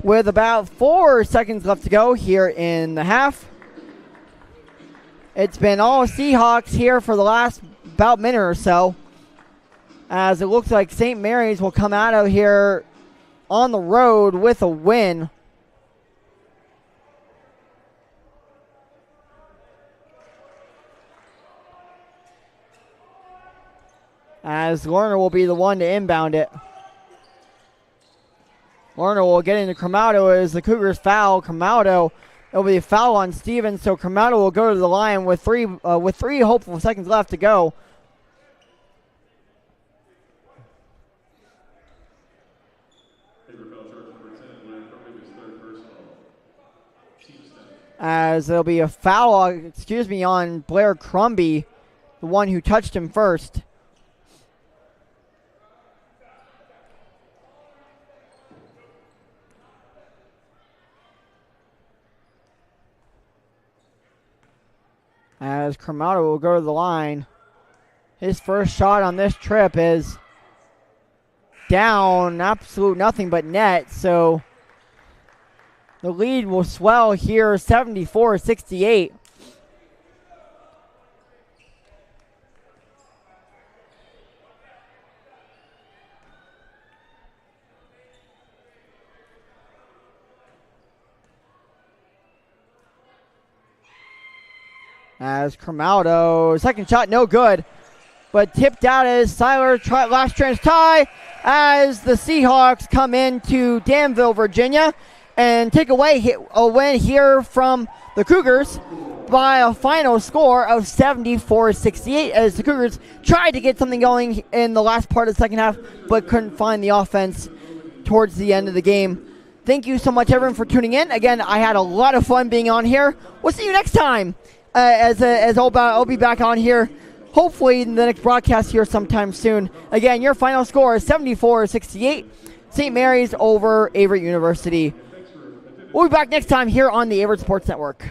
With about 4 seconds left to go here in the half. It's been all Seahawks here for the last about minute or so, as it looks like St. Mary's will come out of here on the road with a win. As Lerner will be the one to inbound it. Lerner will get into Cromaudo as the Cougars foul Cromaudo. It'll be a foul on Stevens, so Cromaudo will go to the line with three hopeful seconds left to go. As there'll be a foul, on Blair Crumby, the one who touched him first. as Cremado will go to the line. His first shot on this trip is down, absolute nothing but net, so the lead will swell here, 74-68. As Cremado, second shot, no good. But tipped out as Seiler, last chance tie, as the Seahawks come into Danville, Virginia, and take away a win here from the Cougars by a final score of 74-68, as the Cougars tried to get something going in the last part of the second half, but couldn't find the offense towards the end of the game. Thank you so much, everyone, for tuning in. Again, I had a lot of fun being on here. We'll see you next time. As I'll be back on here, hopefully in the next broadcast here sometime soon. Again, your final score is 74-68, St. Mary's over Averett University. We'll be back next time here on the Averett Sports Network.